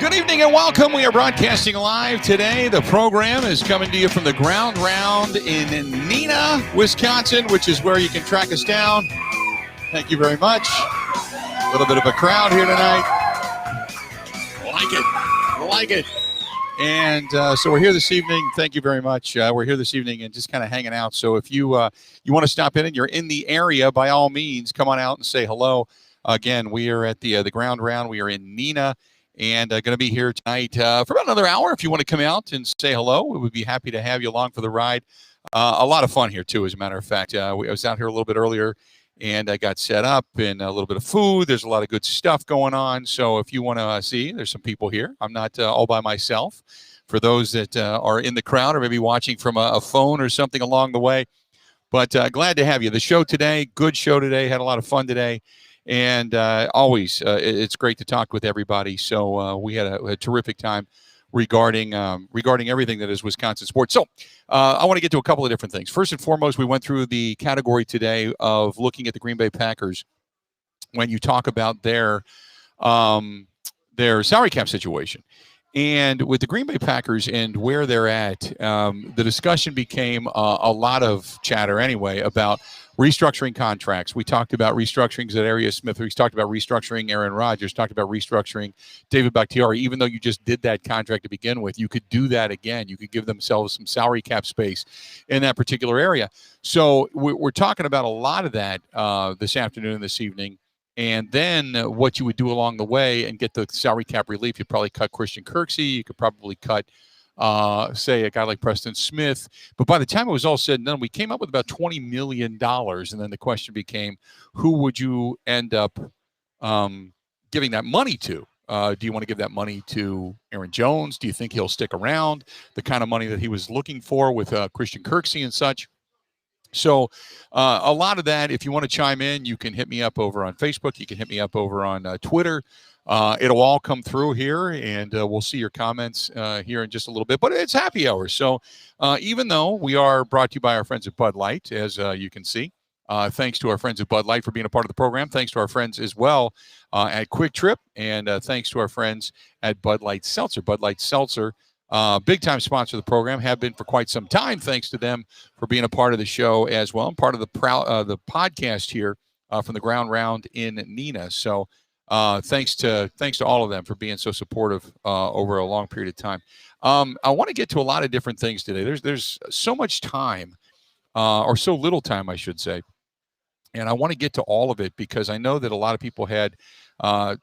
Good evening and welcome. We are broadcasting live today. The program is coming to you from the Ground Round in Neenah, Wisconsin, which is where you can track us down. Thank you very much. A little bit of a crowd here tonight. Like it. And so we're here this evening. Thank you very much. We're here this evening and just kind of hanging out. So if you want to stop in and you're in the area, by all means, come on out and say hello. Again, we are at the Ground Round. We are in Neenah. And going to be here tonight for about another hour. If you want to come out and say hello, we would be happy to have you along for the ride. A lot of fun here, too, as a matter of fact. I was out here a little bit earlier, and I got set up and a little bit of food. There's a lot of good stuff going on. So if you want to see, there's some people here. I'm not all by myself. For those that are in the crowd or maybe watching from a phone or something along the way. But glad to have you. The show today, good show today. Had a lot of fun today. And always, it's great to talk with everybody. So we had a terrific time regarding everything that is Wisconsin sports. So I want to get to a couple of different things. First and foremost, we went through the category today of looking at the Green Bay Packers when you talk about their salary cap situation. And with the Green Bay Packers and where they're at, the discussion became a lot of chatter anyway about restructuring contracts. We talked about restructuring Zadarius Smith. We talked about restructuring Aaron Rodgers, talked about restructuring David Bakhtiari. Even though you just did that contract to begin with, you could do that again. You could give themselves some salary cap space in that particular area. So we're talking about a lot of that this afternoon and this evening. And then what you would do along the way and get the salary cap relief, you'd probably cut Christian Kirksey. You could probably cut, say, a guy like Preston Smith. But by the time it was all said and done, we came up with about $20 million. And then the question became, who would you end up giving that money to? Do you want to give that money to Aaron Jones? Do you think he'll stick around? The kind of money that he was looking for with Christian Kirksey and such. So a lot of that, if you want to chime in, you can hit me up over on Facebook. You can hit me up over on Twitter. It'll all come through here, and we'll see your comments here in just a little bit. But it's happy hour. So even though we are brought to you by our friends at Bud Light, as you can see, thanks to our friends at Bud Light for being a part of the program. Thanks to our friends as well at Quick Trip, and thanks to our friends at Bud Light Seltzer. Bud Light Seltzer. Big-time sponsor of the program, have been for quite some time. Thanks to them for being a part of the show as well, and part of the podcast here from the Ground Round in Neenah. So thanks to all of them for being so supportive over a long period of time. I want to get to a lot of different things today. There's so much time, or so little time, I should say, and I want to get to all of it because I know that a lot of people had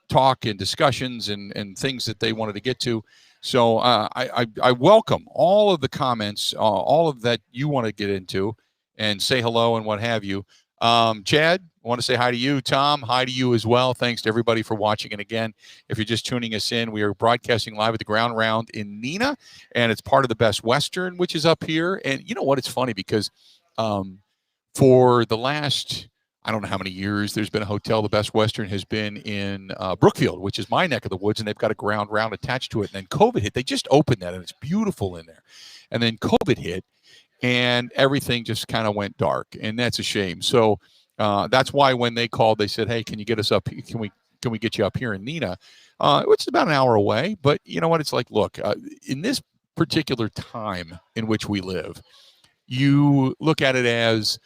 talk and discussions and things that they wanted to get to. So I welcome all of the comments, all of that you want to get into and say hello and what have you. Chad, I want to say hi to you. Tom, hi to you as well. Thanks to everybody for watching. And again, if you're just tuning us in, we are broadcasting live at the Ground Round in Neenah, and it's part of the Best Western, which is up here. And you know what? It's funny because for the last, I don't know how many years there's been a hotel. The Best Western has been in Brookfield, which is my neck of the woods, and they've got a Ground Round attached to it. And then COVID hit. They just opened that, and it's beautiful in there. And then COVID hit, and everything just kind of went dark, and that's a shame. So that's why when they called, they said, "Hey, can you get us up? Can we get you up here in Neenah?" Which is about an hour away. But you know what? It's like, look, in this particular time in which we live, you look at it as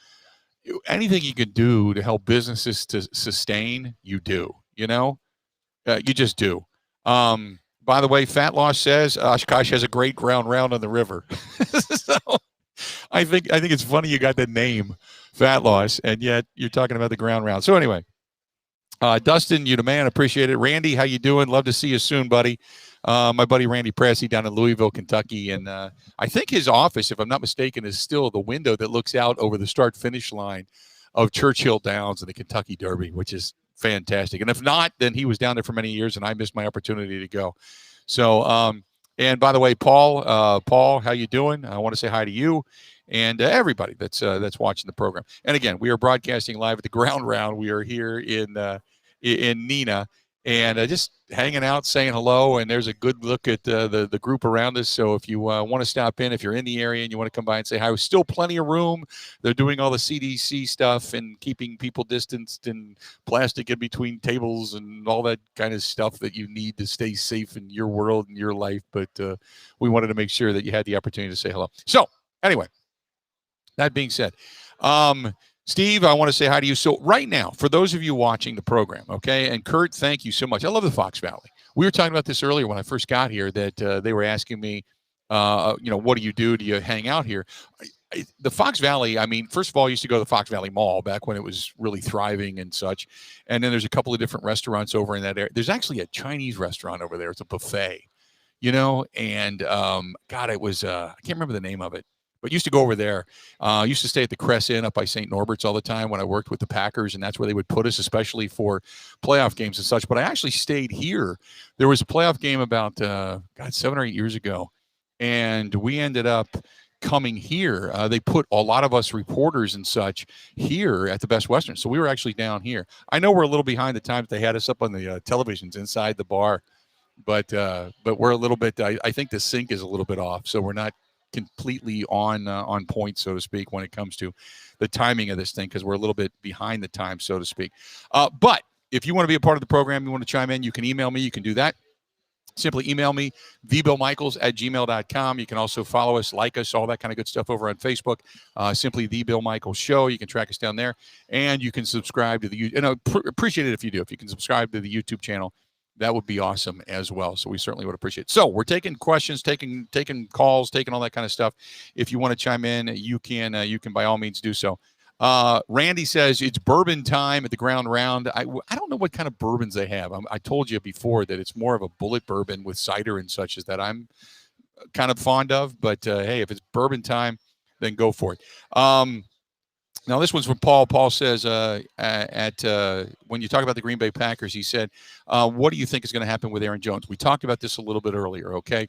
anything you can do to help businesses to sustain, you do, you just do. By the way, Fat Loss says Oshkosh has a great Ground Round on the river. So I think it's funny you got the name Fat Loss, and yet you're talking about the Ground Round. So anyway, Dustin, you the man, appreciate it. Randy, how you doing? Love to see you soon, buddy. My buddy Randy Pressey down in Louisville, Kentucky. And I think his office, if I'm not mistaken, is still the window that looks out over the start-finish line of Churchill Downs and the Kentucky Derby, which is fantastic. And if not, then he was down there for many years, and I missed my opportunity to go. So, and by the way, Paul, how you doing? I want to say hi to you and everybody that's watching the program. And again, we are broadcasting live at the Ground Round. We are here in Neenah. and just hanging out, saying hello. And there's a good look at the group around us. So if you want to stop in, if you're in the area and you want to come by and say hi, there's still plenty of room. They're doing all the CDC stuff and keeping people distanced and plastic in between tables and all that kind of stuff that you need to stay safe in your world and your life. But we wanted to make sure that you had the opportunity to say hello. So anyway, that being said, Steve, I want to say hi to you. So right now, for those of you watching the program, okay, and Kurt, thank you so much. I love the Fox Valley. We were talking about this earlier when I first got here, that they were asking me, what do you do? Do you hang out here? The Fox Valley, I mean, first of all, I used to go to the Fox Valley Mall back when it was really thriving and such. And then there's a couple of different restaurants over in that area. There's actually a Chinese restaurant over there. It's a buffet, and God, it was, I can't remember the name of it. But used to go over there. Used to stay at the Cress Inn up by St. Norbert's all the time when I worked with the Packers, and that's where they would put us, especially for playoff games and such. But I actually stayed here. There was a playoff game about 7 or 8 years ago, and we ended up coming here. They put a lot of us reporters and such here at the Best Western, so we were actually down here. I know we're a little behind the times. They had us up on the televisions inside the bar, but we're a little bit. I think the sync is a little bit off, so we're not completely on point, so to speak, when it comes to the timing of this thing, because we're a little bit behind the time, so to speak. But if you want to be a part of the program, you want to chime in, you can email me. You can do that. Simply email me, thebillmichaels@gmail.com. You can also follow us, like us, all that kind of good stuff over on Facebook. Simply The Bill Michaels Show. You can track us down there, and you can subscribe to the. Appreciate it if you do. If you can subscribe to the YouTube channel, that would be awesome as well. So we certainly would appreciate it. So we're taking questions, taking calls, taking all that kind of stuff. If you want to chime in, you can by all means do so. Randy says it's bourbon time at the Ground Round. I don't know what kind of bourbons they have. I told you before that it's more of a bullet bourbon with cider and such as that I'm kind of fond of. But hey, if it's bourbon time, then go for it. Now, this one's from Paul. Paul says, when you talk about the Green Bay Packers, he said, what do you think is going to happen with Aaron Jones? We talked about this a little bit earlier, okay?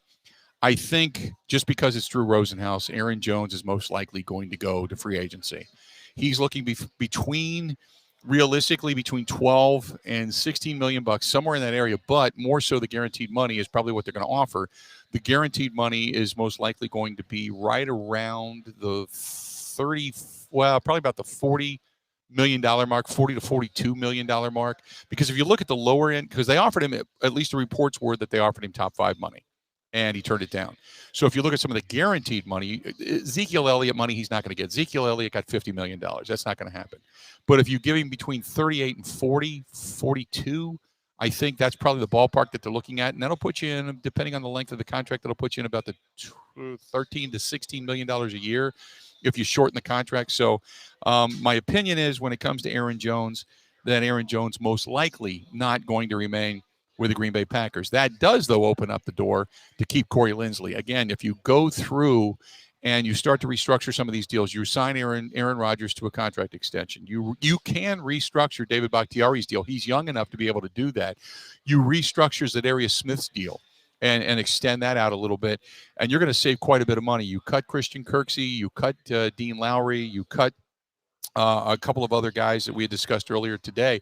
I think just because it's Drew Rosenhaus, Aaron Jones is most likely going to go to free agency. He's looking realistically between 12 and 16 million bucks, somewhere in that area, but more so the guaranteed money is probably what they're going to offer. The guaranteed money is most likely going to be right around the probably about the $40 million mark, $40 to $42 million mark. Because if you look at the lower end, because they offered him, at least the reports were that they offered him top 5 money, and he turned it down. So if you look at some of the guaranteed money, Ezekiel Elliott money, he's not going to get. Ezekiel Elliott got $50 million. That's not going to happen. But if you give him between 38 and 40, 42, I think that's probably the ballpark that they're looking at. And that'll put you in, depending on the length of the contract, that'll put you in about the $13 to $16 million a year if you shorten the contract. So my opinion is when it comes to Aaron Jones, that Aaron Jones most likely not going to remain with the Green Bay Packers. That does, though, open up the door to keep Corey Linsley. Again, if you go through and you start to restructure some of these deals, you sign Aaron Rodgers to a contract extension. You can restructure David Bakhtiari's deal. He's young enough to be able to do that. You restructure Zadarius Smith's deal and extend that out a little bit, and you're going to save quite a bit of money. You cut Christian Kirksey, you cut Dean Lowry, you cut a couple of other guys that we had discussed earlier today.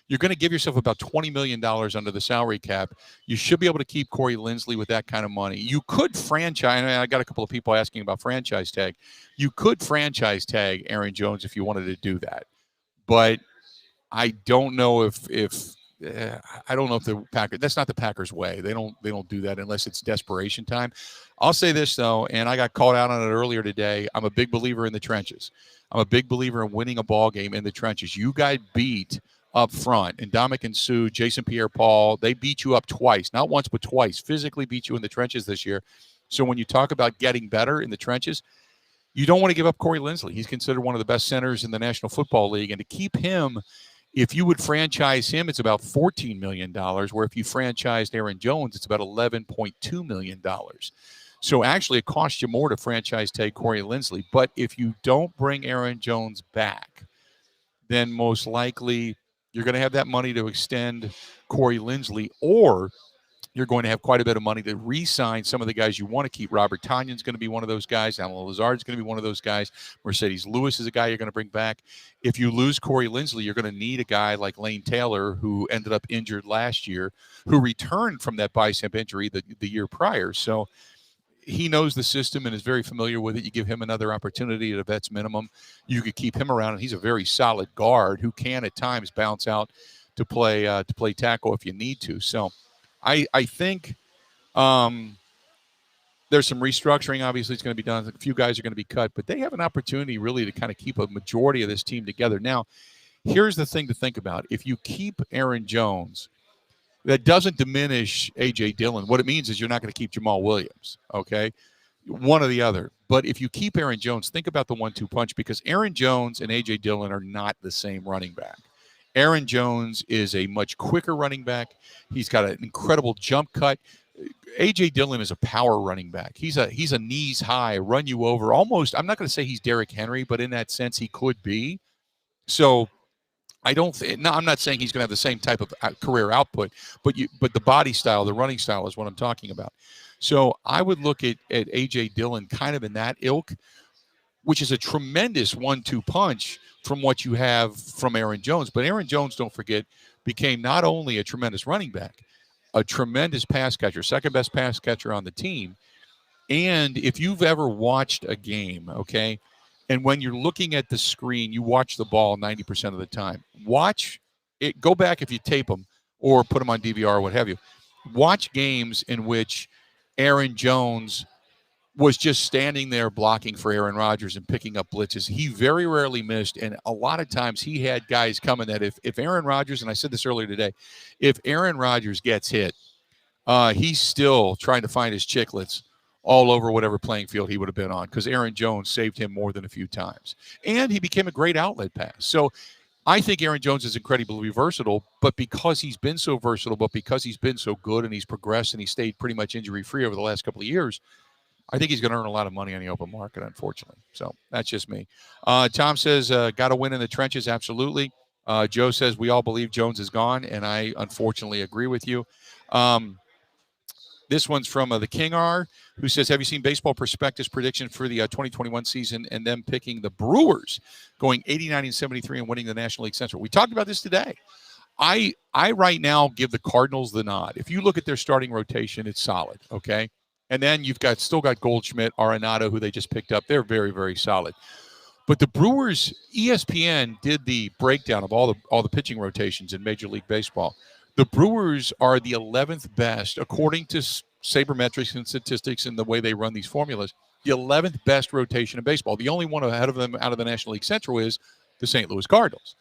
You're going to give yourself about $20 million under the salary cap. You should be able to keep Corey Linsley with that kind of money. You could franchise, and I got a couple of people asking about franchise tag. You could franchise tag Aaron Jones if you wanted to do that. But I don't know if the Packers, that's not the Packers way. They don't do that unless it's desperation time. I'll say this, though, and I got called out on it earlier today. I'm a big believer in the trenches. I'm a big believer in winning a ball game in the trenches. You got beat up front, and Ndamukong Suh, Jason Pierre-Paul, they beat you up twice, not once but twice, physically beat you in the trenches this year. So when you talk about getting better in the trenches, you don't want to give up Corey Linsley. He's considered one of the best centers in the National Football League, and to keep him, if you would franchise him, it's about $14 million, where if you franchised Aaron Jones, it's about $11.2 million. So actually it costs you more to franchise tag Corey Linsley. But if you don't bring Aaron Jones back, then most likely you're going to have that money to extend Corey Linsley, or You're going to have quite a bit of money to re-sign some of the guys you want to keep. Robert Tanyan's going to be one of those guys. Alan Lazard's going to be one of those guys. Mercedes Lewis is a guy you're going to bring back. If you lose Corey Linsley, you're going to need a guy like Lane Taylor, who ended up injured last year, who returned from that bicep injury the year prior. So he knows the system and is very familiar with it. You give him another opportunity at a vet's minimum, you could keep him around, and he's a very solid guard who can at times bounce out to play tackle if you need to. So I think there's some restructuring. Obviously, it's going to be done. A few guys are going to be cut, but they have an opportunity really to kind of keep a majority of this team together. Now, here's the thing to think about. If you keep Aaron Jones, that doesn't diminish A.J. Dillon. What it means is you're not going to keep Jamal Williams, okay? One or the other. But if you keep Aaron Jones, think about the 1-2 punch, because Aaron Jones and A.J. Dillon are not the same running back. Aaron Jones is a much quicker running back. He's got an incredible jump cut. A.J. Dillon is a power running back. He's a knees high, run you over. Almost, I'm not going to say he's Derrick Henry, but in that sense he could be. So I'm not saying he's going to have the same type of career output, but the body style, the running style is what I'm talking about. So I would look at A.J. Dillon kind of in that ilk, which is a tremendous 1-2 punch from what you have from Aaron Jones. But Aaron Jones, don't forget, became not only a tremendous running back, a tremendous pass catcher, second best pass catcher on the team. And if you've ever watched a game, okay, and when you're looking at the screen, you watch the ball 90% of the time. Watch it. Go back if you tape them or put them on DVR or what have you. Watch games in which Aaron Jones was just standing there blocking for Aaron Rodgers and picking up blitzes. He very rarely missed, and a lot of times he had guys coming that if Aaron Rodgers, and I said this earlier today, if Aaron Rodgers gets hit, he's still trying to find his chiclets all over whatever playing field he would have been on, because Aaron Jones saved him more than a few times. And he became a great outlet pass. So I think Aaron Jones is incredibly versatile, but because he's been so versatile, but because he's been so good and he's progressed and he stayed pretty much injury-free over the last couple of years, I think he's going to earn a lot of money on the open market, unfortunately. So that's just me. Tom says, got to win in the trenches. Absolutely. Joe says, we all believe Jones is gone, and I unfortunately agree with you. This one's from the King R, who says, have you seen Baseball Prospectus prediction for the 2021 season and them picking the Brewers going 89-73 and winning the National League Central? We talked about this today. I right now give the Cardinals the nod. If you look at their starting rotation, it's solid, okay? And then you've still got Goldschmidt, Arenado, who they just picked up. They're very, very solid. But the Brewers, ESPN did the breakdown of all the pitching rotations in Major League Baseball. The Brewers are the 11th best, according to sabermetrics and statistics and the way they run these formulas, the 11th best rotation in baseball. The only one ahead of them out of the National League Central is the St. Louis Cardinals.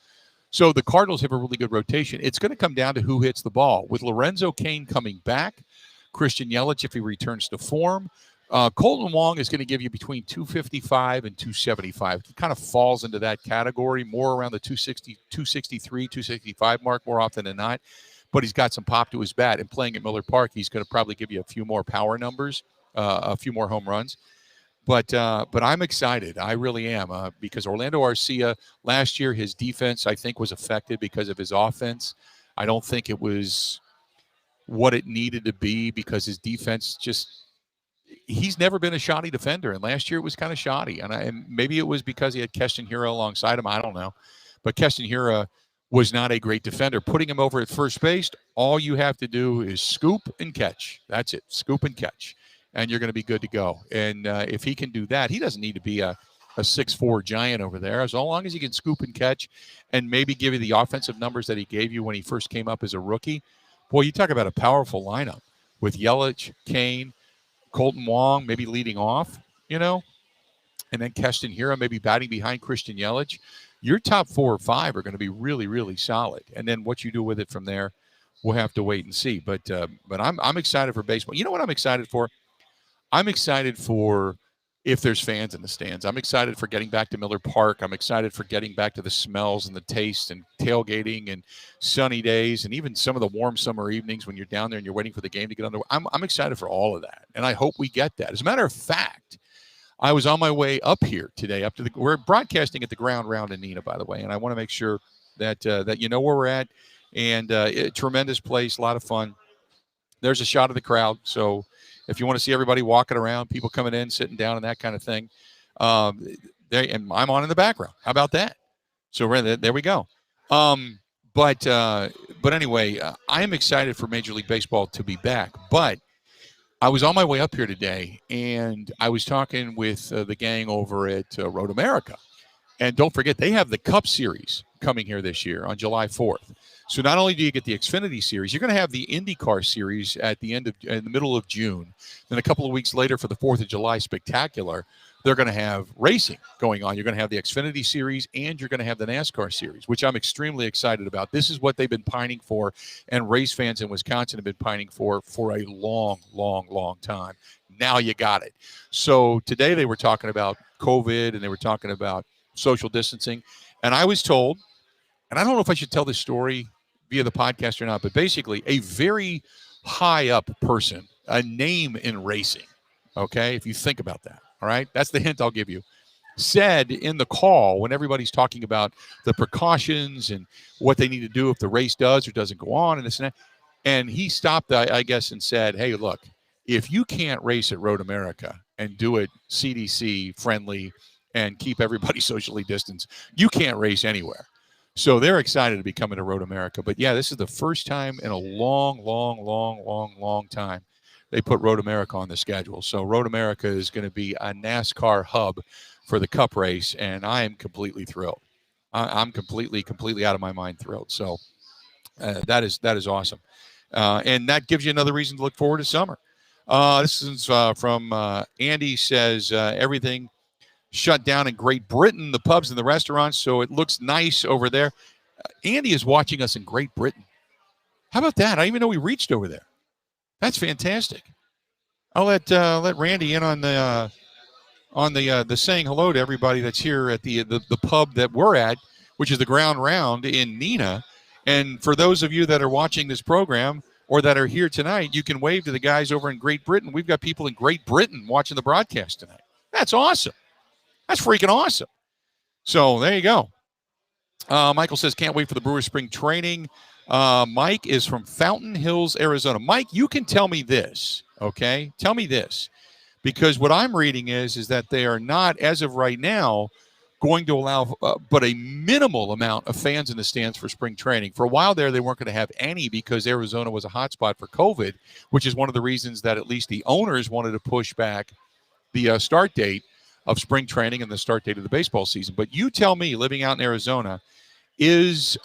So the Cardinals have a really good rotation. It's going to come down to who hits the ball. With Lorenzo Cain coming back, Christian Yelich, if he returns to form, Colton Wong is going to give you between 255 and 275. He kind of falls into that category, more around the 260, 263, 265 mark more often than not. But he's got some pop to his bat. And playing at Miller Park, he's going to probably give you a few more power numbers, a few more home runs. But I'm excited. I really am, because Orlando Arcia, last year, his defense, I think, was affected because of his offense. I don't think it was what it needed to be, because his defense he's never been a shoddy defender. And last year it was kind of shoddy. And maybe it was because he had Keston Hiura alongside him. I don't know. But Keston Hiura was not a great defender. Putting him over at first base, all you have to do is scoop and catch. That's it. Scoop and catch. And you're going to be good to go. And if he can do that, he doesn't need to be a 6'4" giant over there. As long as he can scoop and catch and maybe give you the offensive numbers that he gave you when he first came up as a rookie. Boy, you talk about a powerful lineup with Yelich, Cain, Colton Wong maybe leading off, and then Keston Hiura maybe batting behind Christian Yelich. Your top 4 or 5 are going to be really, really solid. And then what you do with it from there, we'll have to wait and see. But I'm excited for baseball. You know what I'm excited for? I'm excited for if there's fans in the stands. I'm excited for getting back to Miller Park. I'm excited for getting back to the smells and the taste and tailgating and sunny days and even some of the warm summer evenings when you're down there and you're waiting for the game to get underway. I'm excited for all of that, and I hope we get that. As a matter of fact, I was on my way up here today. We're broadcasting at the Ground Round in Neenah, by the way, and I want to make sure that you know where we're at. And a tremendous place, a lot of fun. there's a shot of the crowd. So if you want to see everybody walking around, people coming in, sitting down, and that kind of thing, um, and I'm on in the background. How about that? So there we go. Um, but anyway, I am excited for Major League Baseball to be back. But I was on my way up here today, and I was talking with the gang over at Road America. And don't forget, they have the Cup Series coming here this year on July 4th. So not only do you get the Xfinity Series, you're going to have the IndyCar Series in the middle of June. Then a couple of weeks later for the 4th of July Spectacular, they're going to have racing going on. You're going to have the Xfinity Series and you're going to have the NASCAR Series, which I'm extremely excited about. This is what they've been pining for, and race fans in Wisconsin have been pining for a long, long, long time. Now you got it. So today they were talking about COVID and they were talking about social distancing. And I was told, and I don't know if I should tell this story via the podcast or not, but basically a very high up person, a name in racing, okay, if you think about that, all right, that's the hint I'll give you, said in the call when everybody's talking about the precautions and what they need to do if the race does or doesn't go on and this and that, and he stopped, I guess, and said, hey, look, if you can't race at Road America and do it CDC friendly and keep everybody socially distanced, you can't race anywhere. So they're excited to be coming to Road America. But yeah, this is the first time in a long, long, long, long, long time they put Road America on the schedule. So Road America is going to be a NASCAR hub for the Cup race, and I am completely thrilled. I'm completely out of my mind thrilled. So that is awesome. And that gives you another reason to look forward to summer. This is from Andy says, everything shut down in Great Britain, the pubs and the restaurants, so it looks nice over there. Andy is watching us in Great Britain. How about that? I didn't even know we reached over there. That's fantastic. I'll let Randy in on the saying hello to everybody that's here at the pub that we're at, which is the Ground Round in Neenah. And for those of you that are watching this program or that are here tonight, you can wave to the guys over in Great Britain. We've got people in Great Britain watching the broadcast tonight. That's awesome. That's freaking awesome. So there you go. Michael says, can't wait for the Brewers spring training. Mike is from Fountain Hills, Arizona. Mike, you can tell me this, okay? Tell me this. Because what I'm reading is that they are not, as of right now, going to allow but a minimal amount of fans in the stands for spring training. For a while there, they weren't going to have any because Arizona was a hotspot for COVID, which is one of the reasons that at least the owners wanted to push back the start date of spring training and the start date of the baseball season. But you tell me, living out in Arizona, is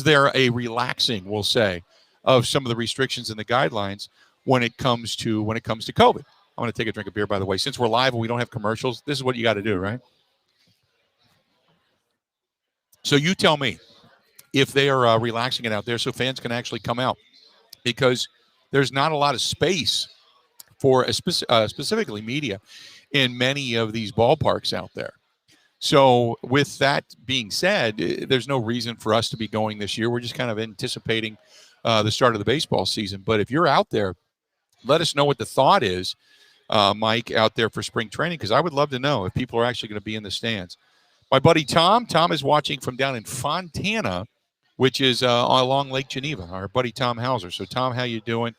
there a relaxing, we'll say, of some of the restrictions and the guidelines when it comes to COVID? I'm going to take a drink of beer, by the way. Since we're live and we don't have commercials, this is what you got to do, right? So you tell me if they are relaxing it out there so fans can actually come out, because there's not a lot of space for specifically media in many of these ballparks out there. So with that being said, there's no reason for us to be going this year. We're just kind of anticipating the start of the baseball season. But if you're out there, let us know what the thought is, Mike, out there for spring training, because I would love to know if people are actually going to be in the stands. My buddy Tom is watching from down in Fontana, which is along Lake Geneva, our buddy Tom Hauser. So, Tom, how you doing?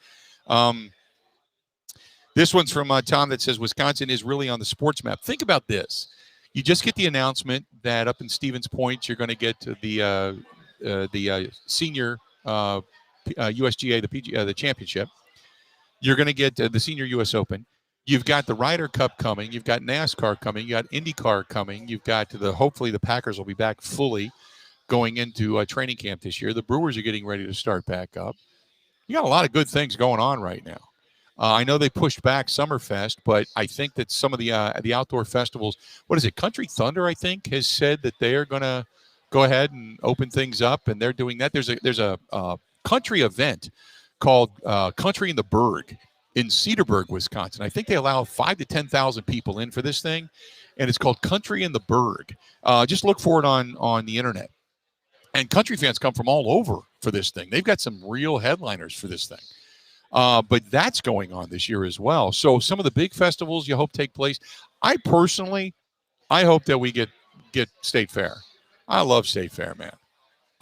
This one's from Tom that says, Wisconsin is really on the sports map. Think about this. You just get the announcement that up in Stevens Point, you're going to get to the senior USGA, the championship. You're going to get the senior U.S. Open. You've got the Ryder Cup coming. You've got NASCAR coming. You got IndyCar coming. You've got hopefully the Packers will be back fully going into training camp this year. The Brewers are getting ready to start back up. You got a lot of good things going on right now. I know they pushed back Summerfest, but I think that some of the outdoor festivals, what is it, Country Thunder, I think, has said that they are going to go ahead and open things up, and they're doing that. There's a country event called Country in the Berg in Cedarburg, Wisconsin. I think they allow 5,000 to 10,000 people in for this thing, and it's called Country in the Berg. Just look for it on the internet. And country fans come from all over for this thing. They've got some real headliners for this thing. But that's going on this year as well. So some of the big festivals you hope take place. I hope that we get State Fair. I love State Fair, man.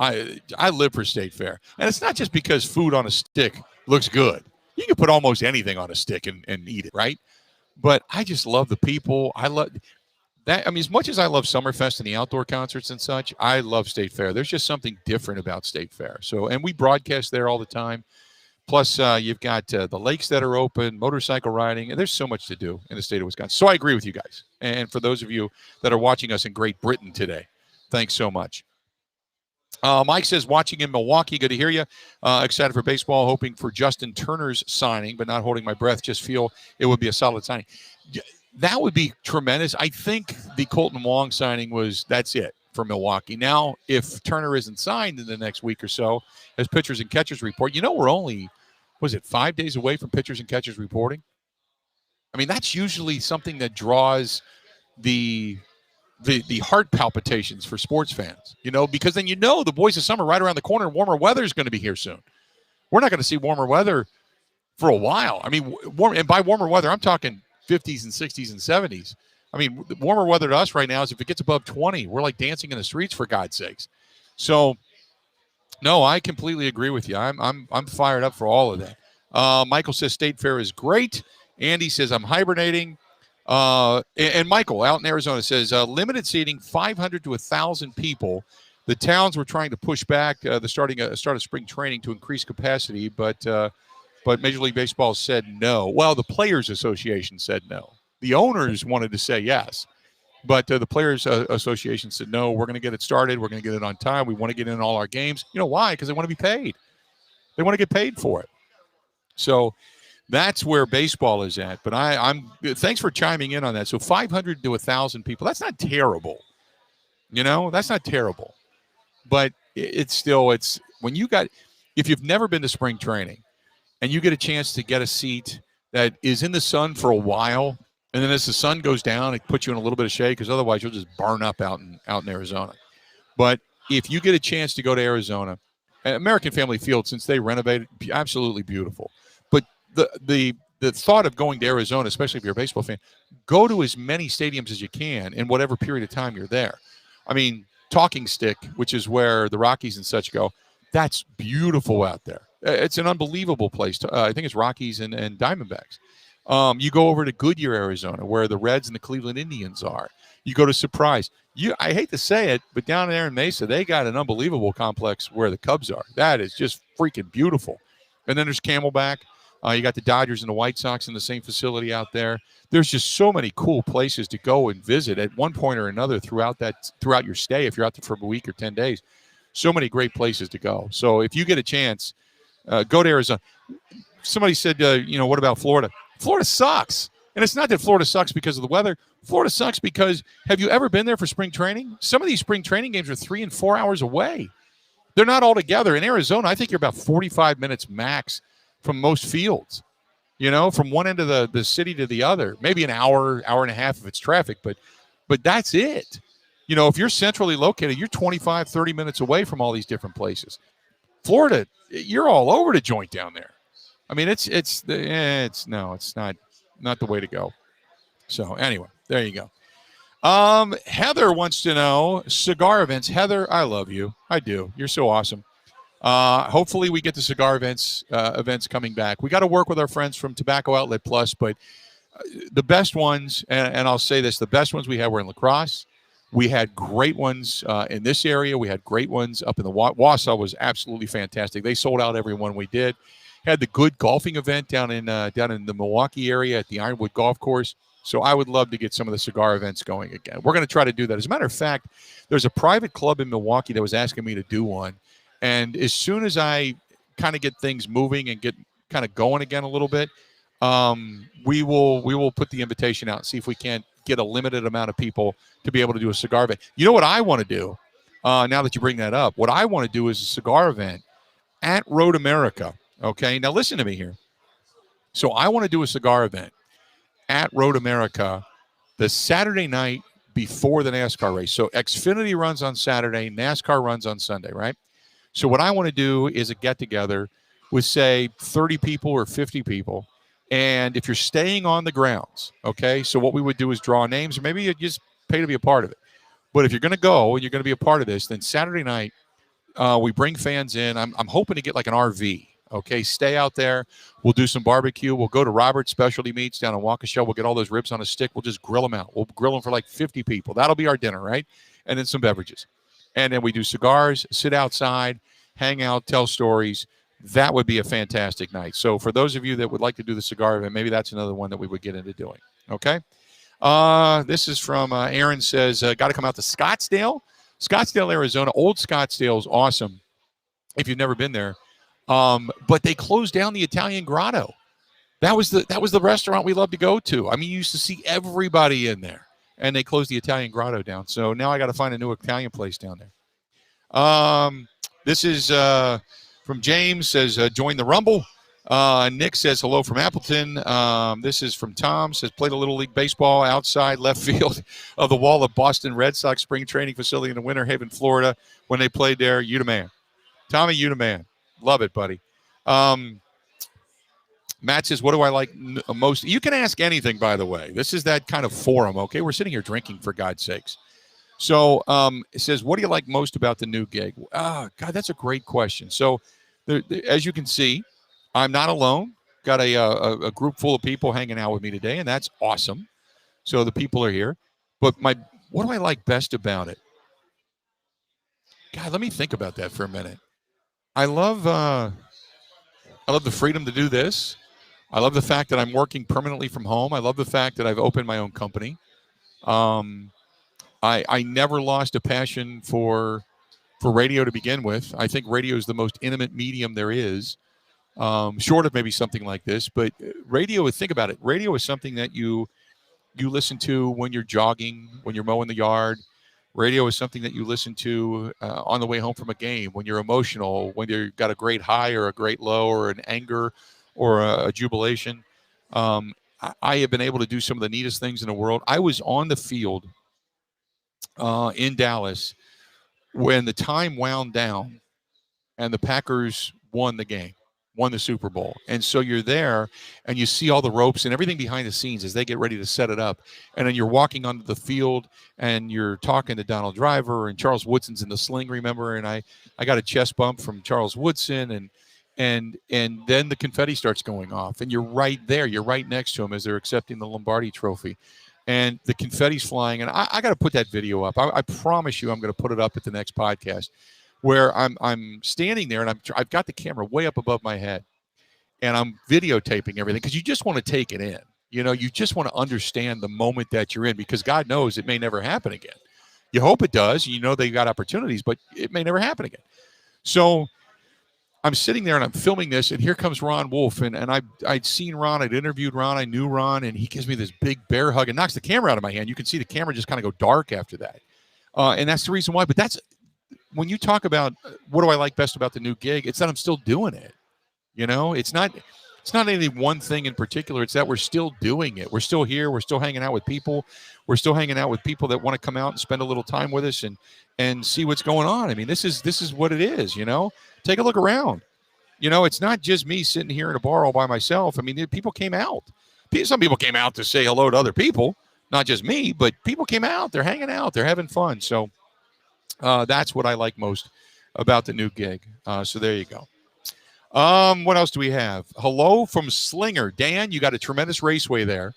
I live for State Fair, and it's not just because food on a stick looks good. You can put almost anything on a stick and eat it, right? But I just love the people. I love that. I mean, as much as I love Summerfest and the outdoor concerts and such, I love State Fair. There's just something different about State Fair. So, and we broadcast there all the time. Plus, you've got the lakes that are open, motorcycle riding, and there's so much to do in the state of Wisconsin. So I agree with you guys. And for those of you that are watching us in Great Britain today, thanks so much. Mike says, watching in Milwaukee, good to hear you. Excited for baseball, hoping for Justin Turner's signing, but not holding my breath. Just feel it would be a solid signing. That would be tremendous. I think the Colton Wong signing that's it for Milwaukee. Now, if Turner isn't signed in the next week or so, as pitchers and catchers report, we're only, 5 days away from pitchers and catchers reporting? I mean, that's usually something that draws the heart palpitations for sports fans, because then the boys of summer right around the corner, and warmer weather is going to be here soon. We're not going to see warmer weather for a while. I mean, and by warmer weather, I'm talking 50s and 60s and 70s. I mean, warmer weather to us right now is if it gets above 20, we're like dancing in the streets, for God's sakes. So, no, I completely agree with you. I'm fired up for all of that. Michael says State Fair is great. Andy says I'm hibernating. And Michael out in Arizona says limited seating, 500 to 1,000 people. The towns were trying to push back the start of spring training to increase capacity, but Major League Baseball said no. Well, the Players Association said no. The owners wanted to say yes, but the Players Association said no. We're going to get it started. We're going to get it on time. We want to get in all our games. You know why? Because they want to be paid. They want to get paid for it. So that's where baseball is at. But I'm thanks for chiming in on that. So 500 to 1,000 people. That's not terrible. That's not terrible. But it's when if you've never been to spring training and you get a chance to get a seat that is in the sun for a while, and then as the sun goes down, it puts you in a little bit of shade because otherwise you'll just burn up out in Arizona. But if you get a chance to go to Arizona, American Family Field, since they renovated, absolutely beautiful. But the thought of going to Arizona, especially if you're a baseball fan, go to as many stadiums as you can in whatever period of time you're there. I mean, Talking Stick, which is where the Rockies and such go, that's beautiful out there. It's an unbelievable place. I think it's Rockies and Diamondbacks. You go over to Goodyear, Arizona, where the Reds and the Cleveland Indians are. You go to Surprise. I hate to say it, but down there in Mesa, they got an unbelievable complex where the Cubs are. That is just freaking beautiful. And then there's Camelback. You got the Dodgers and the White Sox in the same facility out there. There's just so many cool places to go and visit at one point or another throughout your stay, if you're out there for a week or 10 days. So many great places to go. So if you get a chance, go to Arizona. Somebody said, what about Florida? Florida sucks. And it's not that Florida sucks because of the weather. Florida sucks because, have you ever been there for spring training? Some of these spring training games are 3 and 4 hours away. They're not all together. In Arizona, I think you're about 45 minutes max from most fields, from one end of the city to the other. Maybe an hour and a half if it's traffic, but that's it. If you're centrally located, you're 25, 30 minutes away from all these different places. Florida, you're all over the joint down there. I mean, it's not the way to go. So anyway, there you go. Heather wants to know cigar events. Heather, I love you. I do. You're so awesome. Hopefully we get the cigar events coming back. We got to work with our friends from Tobacco Outlet Plus, but the best ones, and I'll say this, the best ones we had were in La Crosse. We had great ones in this area. We had great ones up in the Wausau was absolutely fantastic. They sold out every one we did. Had the good golfing event down in the Milwaukee area at the Ironwood Golf Course. So I would love to get some of the cigar events going again. We're going to try to do that. As a matter of fact, there's a private club in Milwaukee that was asking me to do one. And as soon as I kind of get things moving and get kind of going again a little bit, we will put the invitation out and see if we can't get a limited amount of people to be able to do a cigar event. You know what I want to do? Now that you bring that up, what I want to do is a cigar event at Road America. Okay, now listen to me here. So I want to do a cigar event at Road America the Saturday night before the NASCAR race. So Xfinity runs on Saturday, NASCAR runs on Sunday, right? So what I want to do is a get-together with, say, 30 people or 50 people. And if you're staying on the grounds, okay, so what we would do is draw names, or maybe you just pay to be a part of it. But if you're going to go and you're going to be a part of this, then Saturday night, We bring fans in. I'm hoping to get like an RV. Okay, stay out there. We'll do some barbecue. We'll go to Robert's Specialty Meats down in Waukesha. We'll get all those ribs on a stick. We'll just grill them out. We'll grill them for like 50 people. That'll be our dinner, right? And then some beverages. And then we do cigars, sit outside, hang out, tell stories. That would be a fantastic night. So for those of you that would like to do the cigar event, maybe that's another one that we would get into doing. Okay. This is from Aaron says, got to come out to Scottsdale, Arizona. Old Scottsdale is awesome if you've never been there. But they closed down the Italian Grotto. That was the restaurant we loved to go to. I mean, you used to see everybody in there, and they closed the Italian Grotto down. So now I got to find a new Italian place down there. This is from James, says, join the Rumble. Nick says, hello from Appleton. This is from Tom, says, played a Little League Baseball outside left field of the wall of Boston Red Sox spring training facility in Winter Haven, Florida, when they played there. You the man. Tommy, you the man. Love it, buddy. Matt says, what do I like most? You can ask anything, by the way. This is that kind of forum, okay? We're sitting here drinking, for God's sakes. So it says, what do you like most about the new gig? God, that's a great question. So as you can see, I'm not alone. Got a group full of people hanging out with me today, and that's awesome. So the people are here. But what do I like best about it? God, let me think about that for a minute. I love the freedom to do this. I love the fact that I'm working permanently from home. I love the fact that I've opened my own company. I never lost a passion for radio to begin with. I think radio is the most intimate medium there is, short of maybe something like this. But radio, think about it. Radio is something that you listen to when you're jogging, when you're mowing the yard. Radio is something that you listen to on the way home from a game, when you're emotional, when you've got a great high or a great low or an anger or a jubilation. I have been able to do some of the neatest things in the world. I was on the field in Dallas when the time wound down and the Packers won the game, won the Super Bowl. And so you're there and you see all the ropes and everything behind the scenes as they get ready to set it up. And then you're walking onto the field and you're talking to Donald Driver, and Charles Woodson's in the sling, remember? And I got a chest bump from Charles Woodson, and then the confetti starts going off, and you're right there. You're right next to him as they're accepting the Lombardi Trophy. And the confetti's flying. And I got to put that video up. I promise you I'm going to put it up at the next podcast, where I'm standing there and I've got the camera way up above my head, and I'm videotaping everything because you just want to take it in. You know, you just want to understand the moment that you're in, because God knows it may never happen again. You hope it does. You know they got opportunities, but it may never happen again. So I'm sitting there and I'm filming this, and here comes Ron Wolf. And I'd seen Ron. I'd interviewed Ron. I knew Ron, and he gives me this big bear hug and knocks the camera out of my hand. You can see the camera just kind of go dark after that. And that's the reason why. But that's when you talk about what do I like best about the new gig, it's that I'm still doing it. You know, it's not any one thing in particular. It's that we're still doing it. We're still here. We're still hanging out with people. We're still hanging out with people that want to come out and spend a little time with us and see what's going on. I mean, this is what it is, you know. Take a look around. You know, it's not just me sitting here in a bar all by myself. I mean, people came out. Some people came out to say hello to other people, not just me, but people came out. They're hanging out. They're having fun. So that's what I like most about the new gig. So there you go. What else do we have? Hello from Slinger. Dan, you got a tremendous raceway there.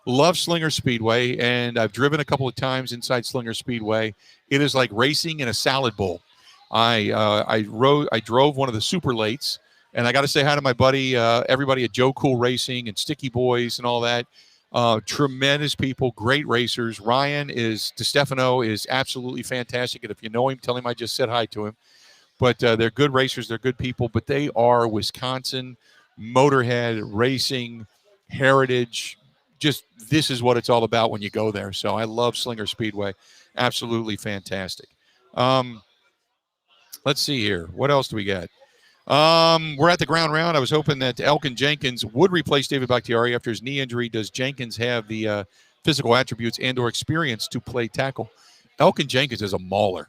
Love Slinger Speedway, and I've driven a couple of times inside Slinger Speedway. It is like racing in a salad bowl. I drove one of the super lates, and I got to say hi to my buddy, everybody at Joe Cool Racing and Sticky Boys and all that. Tremendous people, great racers. Ryan DeStefano is absolutely fantastic, and if you know him, tell him I just said hi to him. But they're good racers, they're good people, but they are Wisconsin motorhead racing heritage. Just this is what it's all about when you go there. So I love Slinger Speedway, absolutely fantastic. Let's see here. What else do we got? We're at the ground round. I was hoping that Elkin Jenkins would replace David Bakhtiari after his knee injury. Does Jenkins have the physical attributes and or experience to play tackle? Elkin Jenkins is a mauler.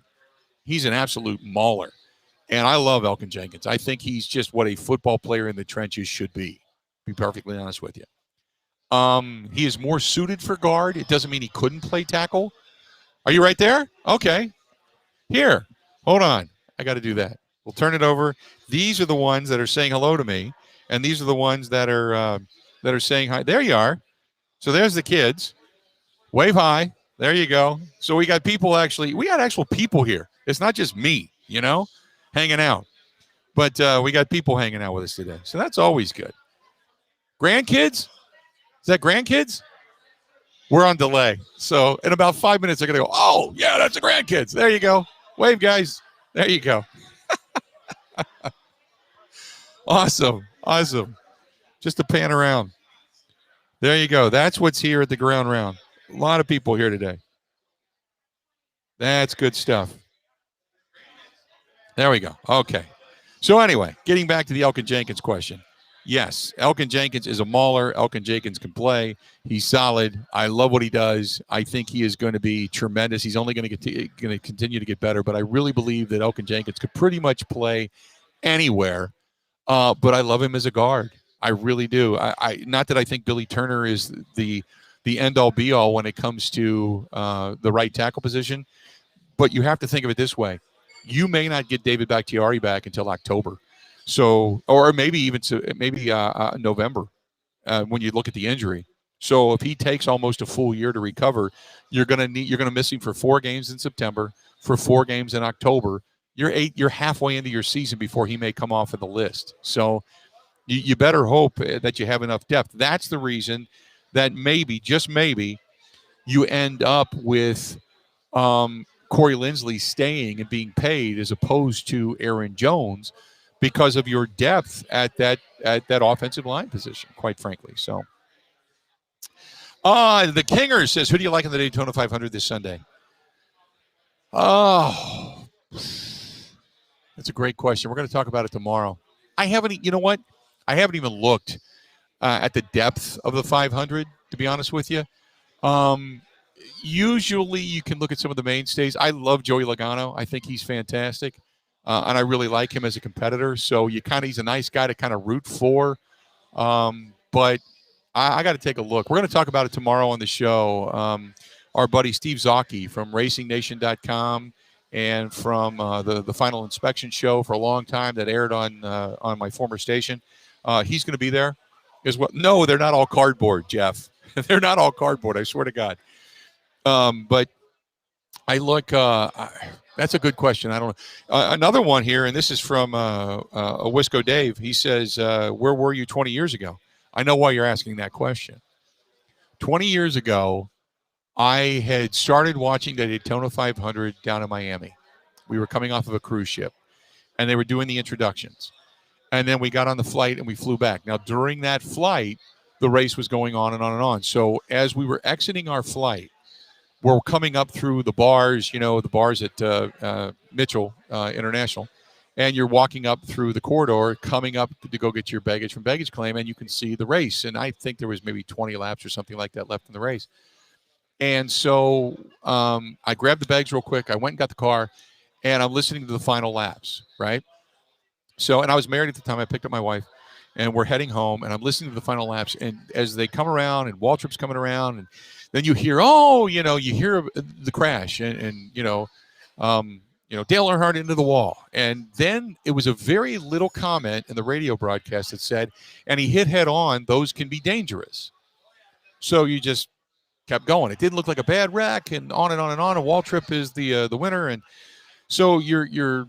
He's an absolute mauler. And I love Elkin Jenkins. I think he's just what a football player in the trenches should be perfectly honest with you. He is more suited for guard. It doesn't mean he couldn't play tackle. Are you right there? Okay. Here. Hold on. I got to do that. We'll turn it over. These are the ones that are saying hello to me, and these are the ones that are saying hi. There you are. So there's the kids. Wave hi. There you go. So we got people actually. We got actual people here. It's not just me, hanging out. But we got people hanging out with us today. So that's always good. Grandkids? Is that grandkids? We're on delay. So in about 5 minutes, they're going to go, oh, yeah, that's the grandkids. There you go. Wave, guys. There you go. Awesome. Just to pan around. There you go. That's what's here at the ground round. A lot of people here today. That's good stuff. There we go. Okay. So anyway, getting back to the Elkin Jenkins question. Yes, Elkin Jenkins is a mauler. Elkin Jenkins can play. He's solid. I love what he does. I think he is going to be tremendous. He's only going to continue to get better. But I really believe that Elkin Jenkins could pretty much play anywhere. But I love him as a guard. I really do. I not that I think Billy Turner is the end all be all when it comes to the right tackle position. But you have to think of it this way. You may not get David Bakhtiari back until October. So, or maybe even November when you look at the injury. So if he takes almost a full year to recover, you're going to miss him for 4 games in September, for 4 games in October. You're halfway into your season before he may come off of the list. So you better hope that you have enough depth. That's the reason that maybe, just maybe, you end up with Corey Linsley staying and being paid as opposed to Aaron Jones because of your depth at that offensive line position, quite frankly. So, the Kinger says, who do you like in the Daytona 500 this Sunday? Oh, that's a great question. We're going to talk about it tomorrow. You know what? I haven't even looked at the depth of the 500, to be honest with you. Usually you can look at some of the mainstays. I love Joey Logano. I think he's fantastic. And I really like him as a competitor. So he's a nice guy to kind of root for. But I got to take a look. We're going to talk about it tomorrow on the show. Our buddy Steve Zocchi from RacingNation.com and from the Final Inspection show for a long time that aired on my former station. He's going to be there as well. No, they're not all cardboard, Jeff. They're not all cardboard. I swear to God. But I look. That's a good question. I don't know. Another one here, and this is from Wisco Dave. He says, "Where were you 20 years ago?" I know why you're asking that question. 20 years ago, I had started watching the Daytona 500 down in Miami. We were coming off of a cruise ship, and they were doing the introductions. And then we got on the flight and we flew back. Now, during that flight, the race was going on and on and on. So as we were exiting our flight, we're coming up through the bars, the bars at Mitchell International, and you're walking up through the corridor, coming up to go get your baggage from baggage claim, and you can see the race. And I think there was maybe 20 laps or something like that left in the race. And so I grabbed the bags real quick. I went and got the car, and I'm listening to the final laps, right? So, and I was married at the time. I picked up my wife, and we're heading home, and I'm listening to the final laps. And as they come around, and Waltrip's coming around, and then you hear, you hear the crash, and Dale Earnhardt into the wall. And then it was a very little comment in the radio broadcast that said, and he hit head on, those can be dangerous. So you just kept going. It didn't look like a bad wreck, and on and on and on. And Waltrip is the winner, and so you're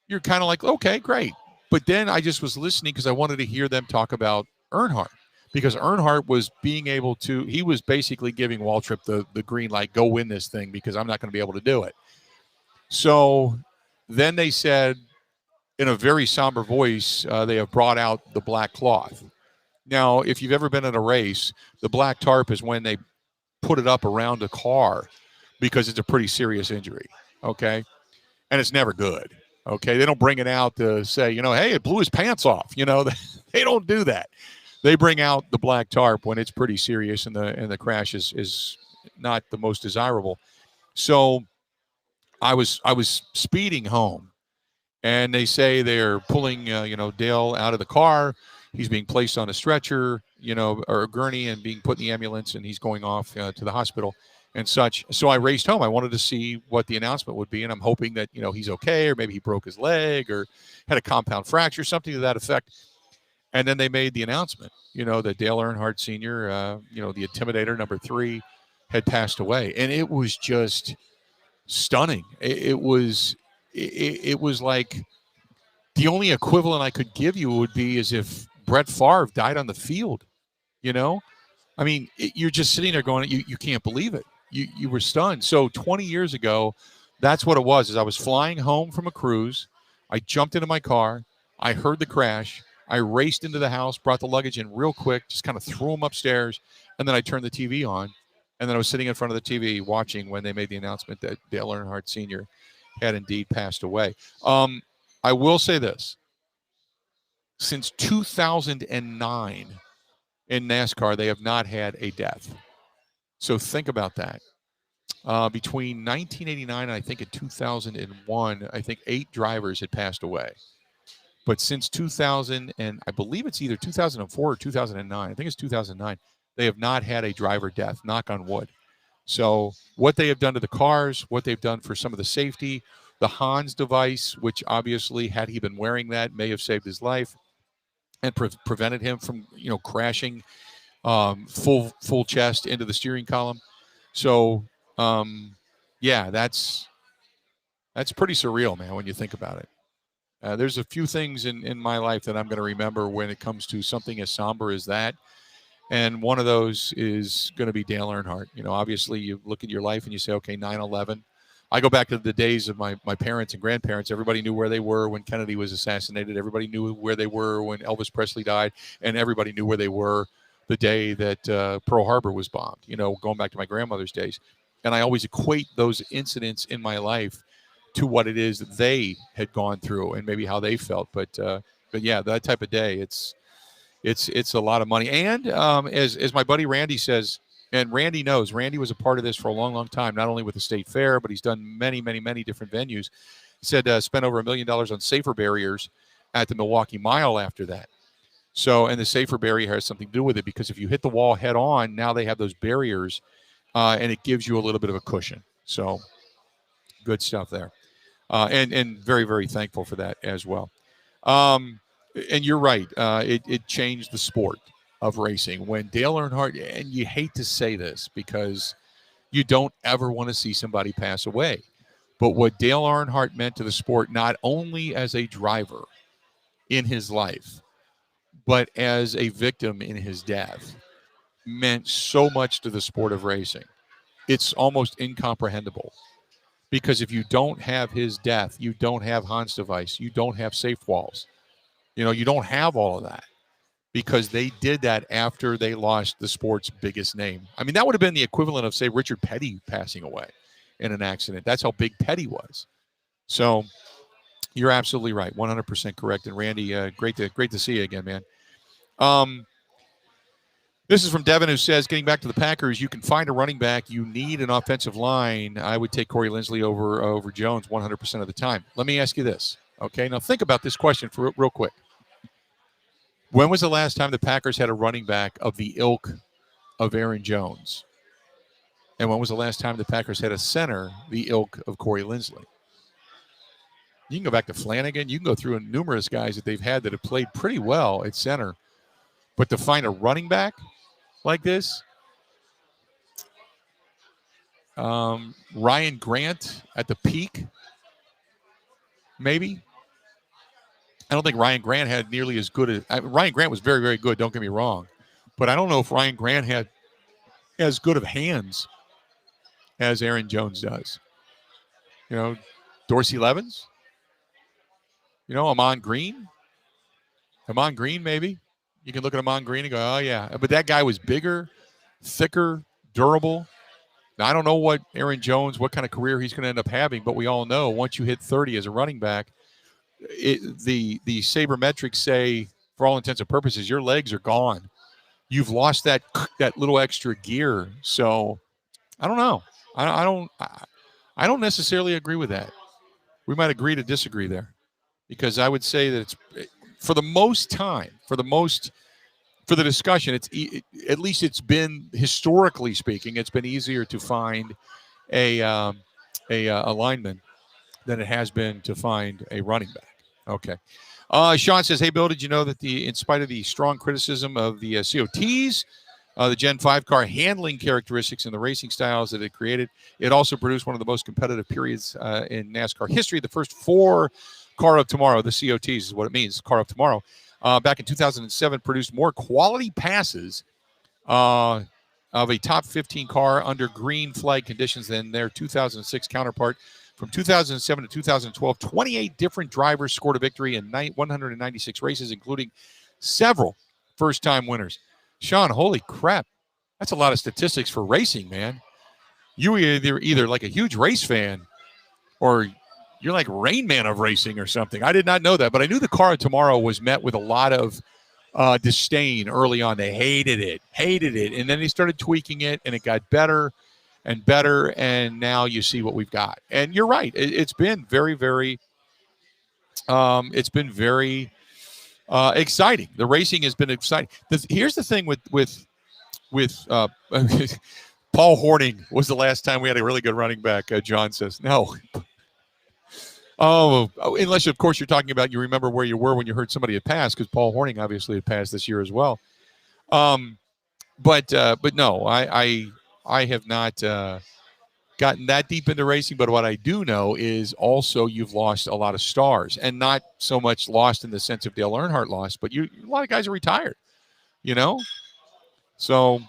kind of like, okay, great. But then I just was listening because I wanted to hear them talk about Earnhardt, because Earnhardt was he was basically giving Waltrip the green light, go win this thing, because I'm not going to be able to do it. So then they said in a very somber voice, they have brought out the black cloth. Now, if you've ever been in a race, the black tarp is when they put it up around a car because it's a pretty serious injury, okay? And it's never good. Okay, they don't bring it out to say, hey, it blew his pants off. They don't do that. They bring out the black tarp when it's pretty serious and the crash is not the most desirable. So I was speeding home, and they say they're pulling Dale out of the car. He's being placed on a stretcher, or a gurney, and being put in the ambulance, and he's going off to the hospital. and such. So I raced home. I wanted to see what the announcement would be, and I'm hoping that he's okay, or maybe he broke his leg or had a compound fracture, something to that effect. And then they made the announcement, that Dale Earnhardt Sr., the Intimidator #3, had passed away, and it was just stunning. It was like the only equivalent I could give you would be as if Brett Favre died on the field. You know, I mean, you're just sitting there going, you can't believe it. You were stunned. So 20 years ago, that's what it was. Is I was flying home from a cruise. I jumped into my car. I heard the crash. I raced into the house, brought the luggage in real quick, just kind of threw them upstairs, and then I turned the TV on. And then I was sitting in front of the TV watching when they made the announcement that Dale Earnhardt Sr. had indeed passed away. I will say this. Since 2009 in NASCAR, they have not had a death. So think about that. Between 1989 and I think in 2001, I think 8 drivers had passed away. But since 2000, and I believe it's either 2004 or 2009, I think it's 2009, they have not had a driver death, knock on wood. So what they have done to the cars, what they've done for some of the safety, the Hans device, which obviously, had he been wearing that, may have saved his life and prevented him from, crashing full chest into the steering column. So, yeah, that's pretty surreal, man, when you think about it. There's a few things in my life that I'm going to remember when it comes to something as somber as that. And one of those is going to be Dale Earnhardt. Obviously, you look at your life and you say, okay, 9/11. I go back to the days of my parents and grandparents. Everybody knew where they were when Kennedy was assassinated. Everybody knew where they were when Elvis Presley died. And everybody knew where they were the day that Pearl Harbor was bombed, going back to my grandmother's days. And I always equate those incidents in my life to what it is that they had gone through and maybe how they felt. But yeah, that type of day, it's a lot of money. And as my buddy Randy says, and Randy knows, Randy was a part of this for a long, long time, not only with the state fair, but he's done many, many, many different venues. He said spent over $1 million on safer barriers at the Milwaukee Mile after that. So, and the safer barrier has something to do with it, because if you hit the wall head on, now they have those barriers, and it gives you a little bit of a cushion. So good stuff there. And very, very thankful for that as well. And you're right. It changed the sport of racing when Dale Earnhardt, and you hate to say this because you don't ever want to see somebody pass away, but what Dale Earnhardt meant to the sport, not only as a driver in his life, but as a victim in his death, meant so much to the sport of racing. It's almost incomprehensible. Because if you don't have his death, you don't have Hans device, you don't have safe walls. You don't have all of that, because they did that after they lost the sport's biggest name. I mean, that would have been the equivalent of, say, Richard Petty passing away in an accident. That's how big Petty was. So you're absolutely right, 100% correct. And Randy, great to see you again, man. This is from Devin, who says, getting back to the Packers, you can find a running back. You need an offensive line. I would take Corey Linsley over Jones 100% of the time. Let me ask you this. Okay, now think about this question for real quick. When was the last time the Packers had a running back of the ilk of Aaron Jones? And when was the last time the Packers had a center the ilk of Corey Linsley? You can go back to Flanagan. You can go through numerous guys that they've had that have played pretty well at center. But to find a running back like this, Ryan Grant at the peak, maybe. I don't think Ryan Grant had nearly as good as Ryan Grant was very, very good. Don't get me wrong, but I don't know if Ryan Grant had as good of hands as Aaron Jones does. Dorsey Levens. Amon Green. Amon Green, maybe. You can look at Amon Green and go, oh yeah, but that guy was bigger, thicker, durable. Now, I don't know what Aaron Jones, what kind of career he's going to end up having, but we all know once you hit 30 as a running back, the sabermetrics say, for all intents and purposes, your legs are gone. You've lost that little extra gear. So I don't know. I don't necessarily agree with that. We might agree to disagree there, because I would say that it's for the most for the discussion, at least it's been, historically speaking, it's been easier to find a lineman than it has been to find a running back. Okay. Sean says, "Hey Bill, did you know that in spite of the strong criticism of the COTs, the Gen 5 car handling characteristics and the racing styles that it created, it also produced one of the most competitive periods in NASCAR history. The first 4 Car of Tomorrow, the COTs is what it means, Car of Tomorrow, back in 2007, produced more quality passes of a top 15 car under green flag conditions than their 2006 counterpart. From 2007 to 2012, 28 different drivers scored a victory in 196 races, including several first-time winners." Sean, holy crap. That's a lot of statistics for racing, man. You either like a huge race fan or you're like Rain Man of racing or something. I did not know that, but I knew the Car of Tomorrow was met with a lot of disdain early on. They hated it. And then they started tweaking it, and it got better and better, and now you see what we've got. And you're right. It's been very, very exciting. The racing has been exciting. Here's the thing with Paul Horning was the last time we had a really good running back, John says. No. Oh, unless, of course, you're talking about you remember where you were when you heard somebody had passed, because Paul Horning obviously had passed this year as well. But no, I have not gotten that deep into racing. But what I do know is also you've lost a lot of stars, and not so much lost in the sense of Dale Earnhardt lost, but a lot of guys are retired, So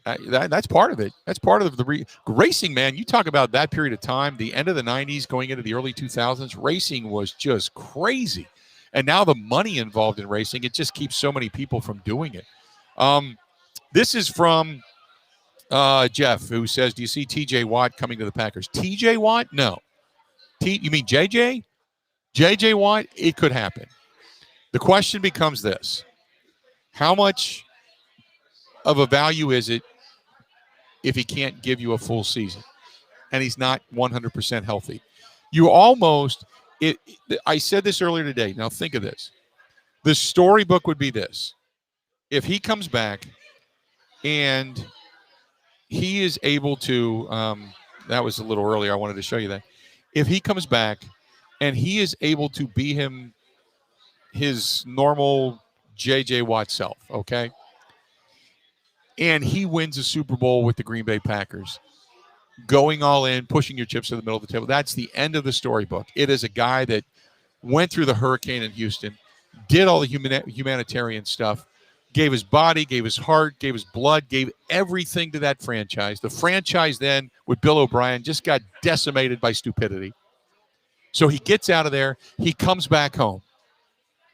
that's part of it. That's part of the racing, man. You talk about that period of time, the end of the 90s going into the early 2000s, racing was just crazy. And now the money involved in racing, it just keeps so many people from doing it. This is from Jeff, who says, "Do you see TJ Watt coming to the Packers?" TJ Watt? No. You mean JJ? JJ Watt? It could happen. The question becomes this: how much of a value is it if he can't give you a full season and he's not 100% healthy? You almost I said this earlier today. Now think of this. The storybook would be this: if he comes back and he is able to that was a little earlier, I wanted to show you that. If he comes back and he is able to be his normal JJ Watt self, okay, and he wins a Super Bowl with the Green Bay Packers, going all in, pushing your chips to the middle of the table, that's the end of the storybook. It is a guy that went through the hurricane in Houston, did all the humanitarian stuff, gave his body, gave his heart, gave his blood, gave everything to that franchise. The franchise then, with Bill O'Brien, just got decimated by stupidity. So he gets out of there. He comes back home.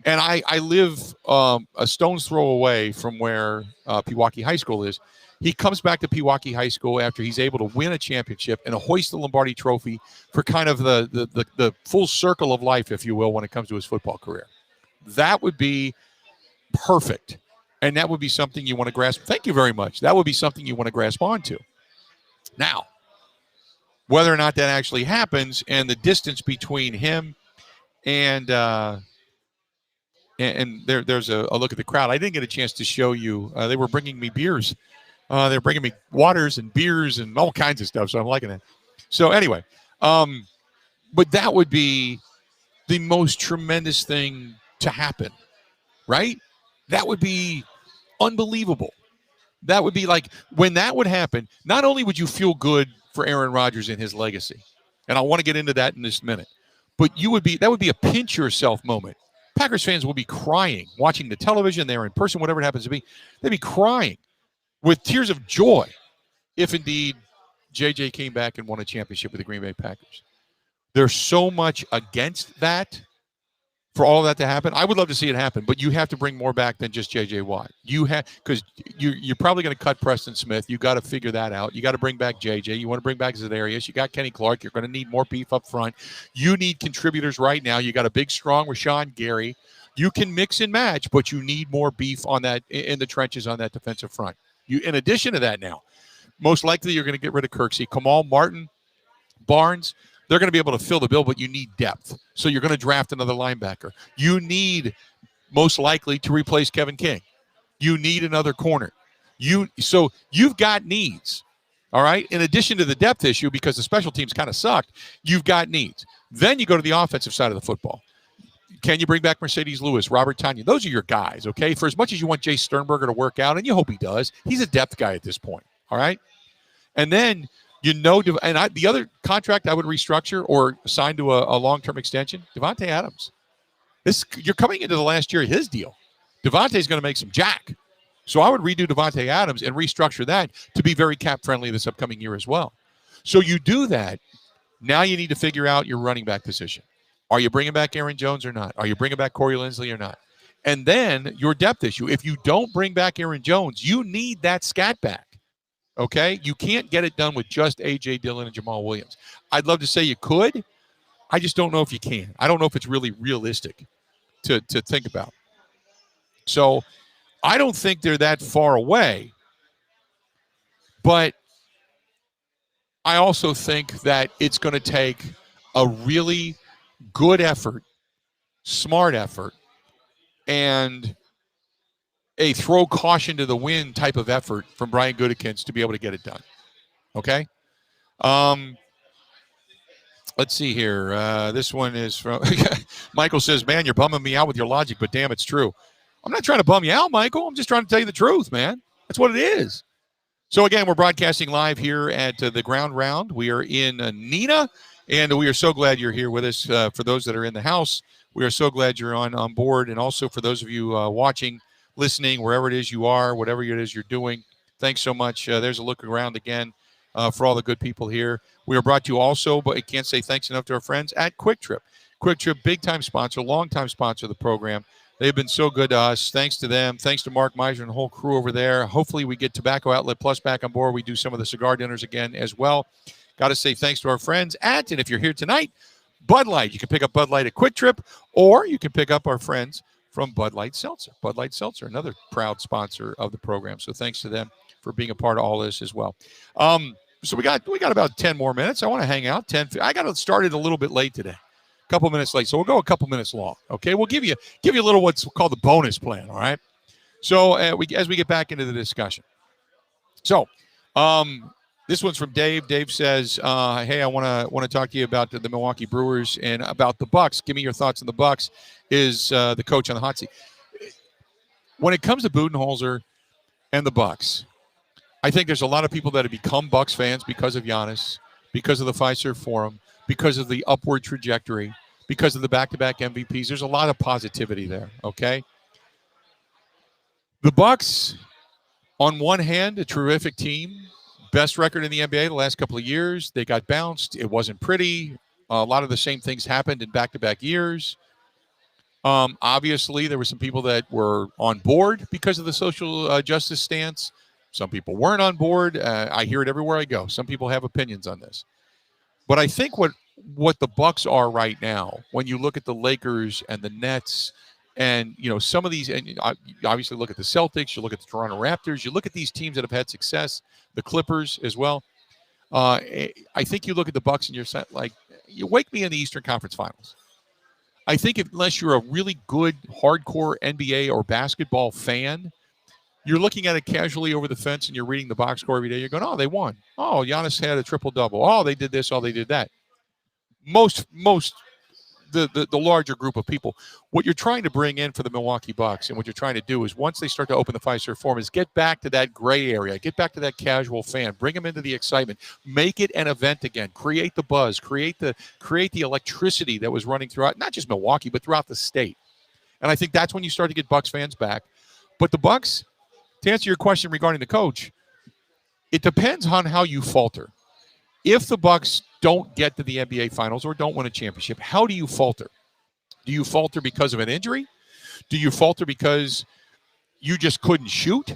And I live a stone's throw away from where Pewaukee High School is. He comes back to Pewaukee High School after he's able to win a championship and hoist the Lombardi Trophy for kind of the full circle of life, if you will, when it comes to his football career. That would be perfect. And that would be something you want to grasp. Thank you very much. That would be something you want to grasp onto. Now, whether or not that actually happens and the distance between him and there's a look at the crowd. I didn't get a chance to show you. They were bringing me beers. They're bringing me waters and beers and all kinds of stuff, so I'm liking it. So anyway, but that would be the most tremendous thing to happen, right? That would be unbelievable. That would be like, when that would happen, not only would you feel good for Aaron Rodgers and his legacy, and I want to get into that in this minute, but that would be a pinch yourself moment. Packers fans will be crying, watching the television, they're in person, whatever it happens to be. They'd be crying with tears of joy if indeed JJ came back and won a championship with the Green Bay Packers. There's so much against that. For all of that to happen, I would love to see it happen, but you have to bring more back than just J.J. Watt. Because you're probably going to cut Preston Smith. You got to figure that out. You got to bring back J.J. You want to bring back Za'Darius. You got Kenny Clark. You're going to need more beef up front. You need contributors right now. You got a big, strong Rashawn Gary. You can mix and match, but you need more beef on that in the trenches on that defensive front. In addition to that, now, most likely you're going to get rid of Kirksey, Kamal Martin, Barnes. They're going to be able to fill the bill, but you need depth. So you're going to draft another linebacker. You need, most likely, to replace Kevin King. You need another corner. So you've got needs. All right. In addition to the depth issue, because the special teams kind of sucked, you've got needs. Then you go to the offensive side of the football. Can you bring back Mercedes Lewis, Robert Tonyan? Those are your guys, okay? For as much as you want Jay Sternberger to work out, and you hope he does, he's a depth guy at this point, all right? And then, the other contract I would restructure or assign to a long-term extension, Devontae Adams. You're coming into the last year of his deal. Devontae's going to make some jack. So I would redo Devontae Adams and restructure that to be very cap-friendly this upcoming year as well. So you do that. Now you need to figure out your running back position. Are you bringing back Aaron Jones or not? Are you bringing back Corey Linsley or not? And then your depth issue. If you don't bring back Aaron Jones, you need that scat back. Okay? You can't get it done with just A.J. Dillon and Jamal Williams. I'd love to say you could. I just don't know if you can. I don't know if it's really realistic to think about. So I don't think they're that far away. But I also think that it's going to take a really good effort, smart effort, and a throw caution to the wind type of effort from Brian Gutekunst to be able to get it done. Okay? Let's see here. This one is from Michael says, man, you're bumming me out with your logic, but damn, it's true. I'm not trying to bum you out, Michael. I'm just trying to tell you the truth, man. That's what it is. So, again, we're broadcasting live here at the Ground Round. We are in Neenah, and we are so glad you're here with us. For those that are in the house, we are so glad you're on board. And also for those of you watching, listening, wherever it is you are, whatever it is you're doing, thanks so much. There's a look around again for all the good people here. We are brought to you also, but I can't say thanks enough to our friends at Quick Trip. Quick Trip, big-time sponsor, long-time sponsor of the program. They've been so good to us. Thanks to them. Thanks to Mark Meiser and the whole crew over there. Hopefully we get Tobacco Outlet Plus back on board. We do some of the cigar dinners again as well. Got to say thanks to our friends at, and if you're here tonight, Bud Light. You can pick up Bud Light at Quick Trip, or you can pick up our friends from Bud Light Seltzer. Bud Light Seltzer, another proud sponsor of the program. So thanks to them for being a part of all this as well. So we got about 10 more minutes. I want to hang out. I got it started a little bit late today. A couple minutes late, so we'll go a couple minutes long. Okay, we'll give you a little what's called the bonus plan. All right. So as we get back into the discussion. So this one's from Dave. Dave says, "Hey, I want to talk to you about the Milwaukee Brewers and about the Bucks. Give me your thoughts on the Bucks." Is the coach on the hot seat? When it comes to Budenholzer and the Bucks, I think there's a lot of people that have become Bucks fans because of Giannis, because of the Fiserv Forum, because of the upward trajectory, because of the back-to-back MVPs. There's a lot of positivity there, okay? The Bucks, on one hand, a terrific team, best record in the NBA the last couple of years. They got bounced. It wasn't pretty. A lot of the same things happened in back-to-back years. Obviously, there were some people that were on board because of the social justice stance. Some people weren't on board. I hear it everywhere I go. Some people have opinions on this. But I think what the Bucks are right now, when you look at the Lakers and the Nets and, some of these, and you obviously look at the Celtics, you look at the Toronto Raptors, you look at these teams that have had success, the Clippers as well. I think you look at the Bucks and you're like, you wake me in the Eastern Conference Finals. I think unless you're a really good, hardcore NBA or basketball fan, you're looking at it casually over the fence and you're reading the box score every day. You're going, oh, they won. Oh, Giannis had a triple-double. Oh, they did this. Oh, they did that. The larger group of people, what you're trying to bring in for the Milwaukee Bucks and what you're trying to do is once they start to open the Fiserv Forum is get back to that gray area, get back to that casual fan, bring them into the excitement, make it an event again, create the buzz, create the electricity that was running throughout, not just Milwaukee, but throughout the state. And I think that's when you start to get Bucks fans back. But the Bucks, to answer your question regarding the coach, it depends on how you falter. If the Bucks don't get to the NBA Finals or don't win a championship, how do you falter? Do you falter because of an injury? Do you falter because you just couldn't shoot?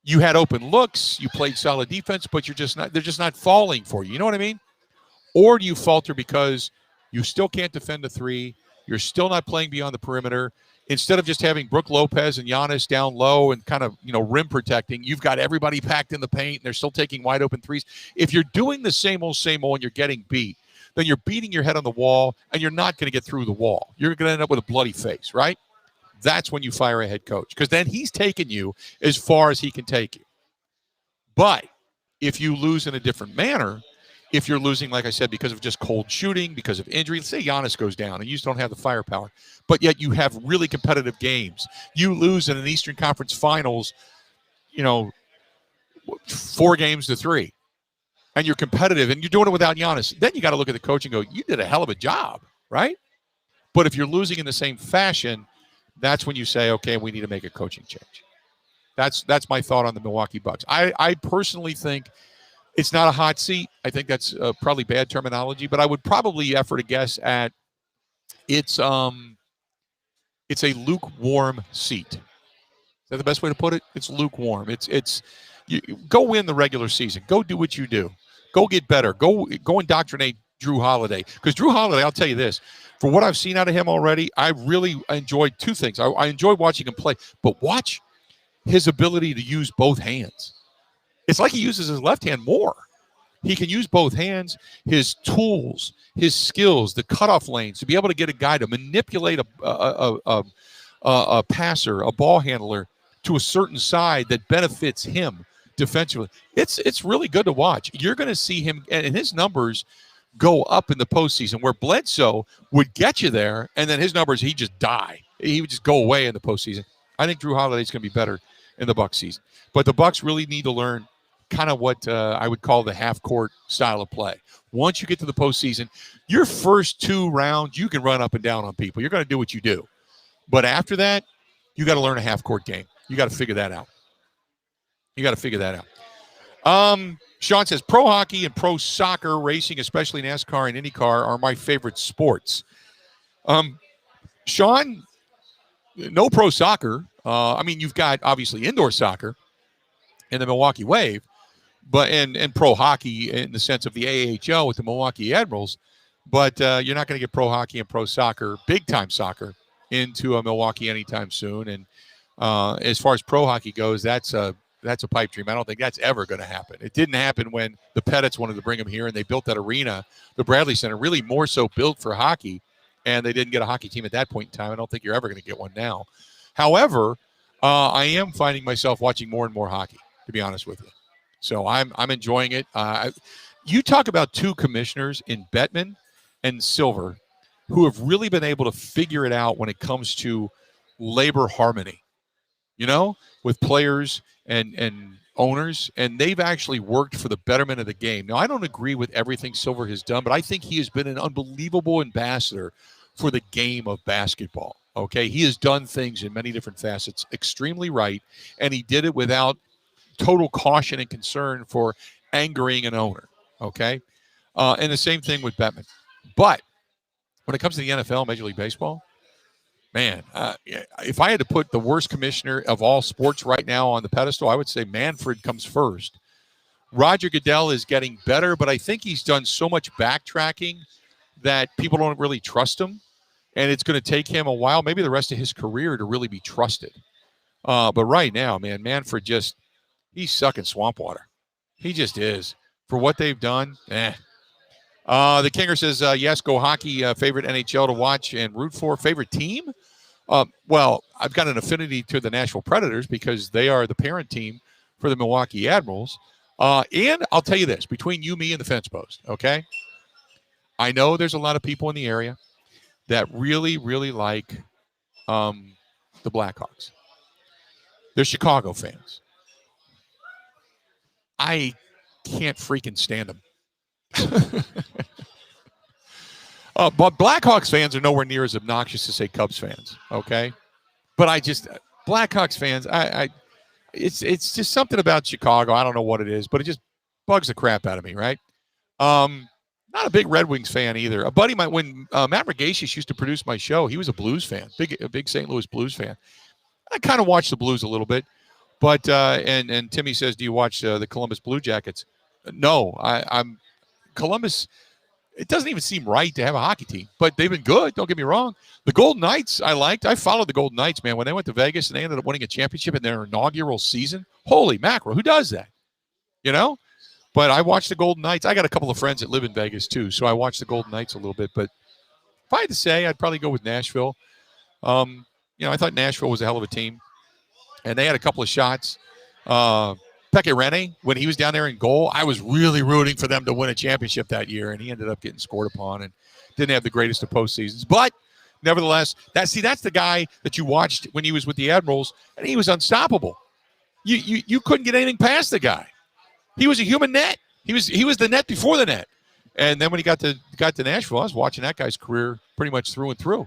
You had open looks, you played solid defense, but they're just not falling for you. You know what I mean? Or do you falter because you still can't defend the three, you're still not playing beyond the perimeter? Instead of just having Brook Lopez and Giannis down low and kind of, rim protecting, you've got everybody packed in the paint and they're still taking wide open threes. If you're doing the same old and you're getting beat, then you're beating your head on the wall and you're not going to get through the wall. You're going to end up with a bloody face, right? that's when you fire a head coach, because then he's taken you as far as he can take you. But if you lose in a different manner, if you're losing, like I said, because of just cold shooting, because of injury, let's say Giannis goes down and you just don't have the firepower, but yet you have really competitive games. You lose in an Eastern Conference Finals, 4-3, and you're competitive and you're doing it without Giannis. Then you got to look at the coach and go, you did a hell of a job, right? But if you're losing in the same fashion, that's when you say, okay, we need to make a coaching change. That's my thought on the Milwaukee Bucks. I personally think it's not a hot seat. I think that's probably bad terminology, but I would probably effort a guess at it's a lukewarm seat. Is that the best way to put it? It's lukewarm. It's you go win the regular season. Go do what you do. Go get better. Go indoctrinate Drew Holiday. Because Drew Holiday, I'll tell you this, for what I've seen out of him already, I really enjoyed two things. I enjoyed watching him play, but watch his ability to use both hands. It's like he uses his left hand more. He can use both hands, his tools, his skills, the cutoff lanes, to be able to get a guy to manipulate a passer, a ball handler to a certain side that benefits him defensively. It's really good to watch. You're going to see him, and his numbers go up in the postseason, where Bledsoe would get you there, and then his numbers, he'd just die. He would just go away in the postseason. I think Drew Holiday's going to be better in the Bucs season. But the Bucs really need to learn kind of what I would call the half-court style of play. Once you get to the postseason, your first 2 rounds, you can run up and down on people. You're going to do what you do. But after that, you got to learn a half-court game. You got to figure that out. Sean says, pro hockey and pro soccer, racing, especially NASCAR and IndyCar, are my favorite sports. Sean, no pro soccer. You've got, obviously, indoor soccer in the Milwaukee Wave, but and pro hockey in the sense of the AHL with the Milwaukee Admirals, but you're not going to get pro hockey and pro soccer, big-time soccer, into Milwaukee anytime soon. And as far as pro hockey goes, that's a pipe dream. I don't think that's ever going to happen. It didn't happen when the Pettits wanted to bring them here, and they built that arena, the Bradley Center, really more so built for hockey, and they didn't get a hockey team at that point in time. I don't think you're ever going to get one now. However, I am finding myself watching more and more hockey, to be honest with you. So I'm enjoying it. You talk about 2 commissioners in Bettman and Silver who have really been able to figure it out when it comes to labor harmony, with players and owners, and they've actually worked for the betterment of the game. Now, I don't agree with everything Silver has done, but I think he has been an unbelievable ambassador for the game of basketball. Okay, he has done things in many different facets extremely right, and he did it without total caution and concern for angering an owner. Okay, and the same thing with Bettman. But when it comes to the NFL, Major League Baseball, man, if I had to put the worst commissioner of all sports right now on the pedestal, I would say Manfred comes first. Roger Goodell is getting better, but I think he's done so much backtracking that people don't really trust him. And it's going to take him a while, maybe the rest of his career, to really be trusted. But right now, man, Manfred he's sucking swamp water. He just is. For what they've done, The Kinger says, yes, go hockey, favorite NHL to watch and root for. Favorite team? Well, I've got an affinity to the Nashville Predators because they are the parent team for the Milwaukee Admirals. And I'll tell you this, between you, me, and the fence post, okay? I know there's a lot of people in the area that really, really like the Blackhawks. They're Chicago fans. I can't freaking stand them. But Blackhawks fans are nowhere near as obnoxious as, say, Cubs fans, okay? But Blackhawks fans, it's just something about Chicago. I don't know what it is, but it just bugs the crap out of me, right? Not a big Red Wings fan either. A buddy of mine, when Matt Regasius used to produce my show, he was a Blues fan, a big St. Louis Blues fan. I kind of watched the Blues a little bit, but and Timmy says, do you watch the Columbus Blue Jackets? No, I'm Columbus. It doesn't even seem right to have a hockey team, but they've been good. Don't get me wrong. The Golden Knights, I liked. I followed the Golden Knights, man. When they went to Vegas and they ended up winning a championship in their inaugural season, holy mackerel, who does that? But I watched the Golden Knights. I got a couple of friends that live in Vegas too, so I watched the Golden Knights a little bit. But if I had to say, I'd probably go with Nashville. I thought Nashville was a hell of a team, and they had a couple of shots. Peke Rene, when he was down there in goal, I was really rooting for them to win a championship that year, and he ended up getting scored upon and didn't have the greatest of postseasons. But nevertheless, that's the guy that you watched when he was with the Admirals, and he was unstoppable. You couldn't get anything past the guy. He was a human net. He was the net before the net. And then when he got to Nashville, I was watching that guy's career pretty much through and through,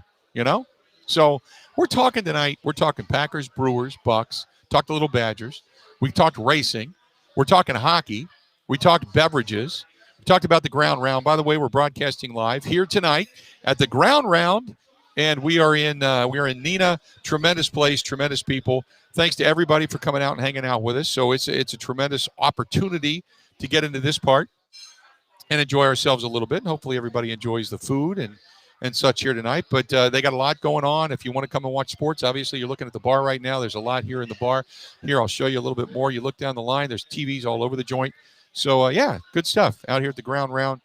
So we're talking tonight. We're talking Packers, Brewers, Bucks. Talked a little Badgers. We talked racing. We're talking hockey. We talked beverages. We talked about the ground round. By the way, we're broadcasting live here tonight at the ground round, and we are in Neenah. Tremendous place, tremendous people. Thanks to everybody for coming out and hanging out with us. So it's a tremendous opportunity to get into this part and enjoy ourselves a little bit. And hopefully everybody enjoys the food and such here tonight. But they got a lot going on. If you want to come and watch sports, obviously you're looking at the bar right now. There's a lot here in the bar. Here, I'll show you a little bit more. You look down the line. There's TVs all over the joint. So, yeah, good stuff out here at the ground round,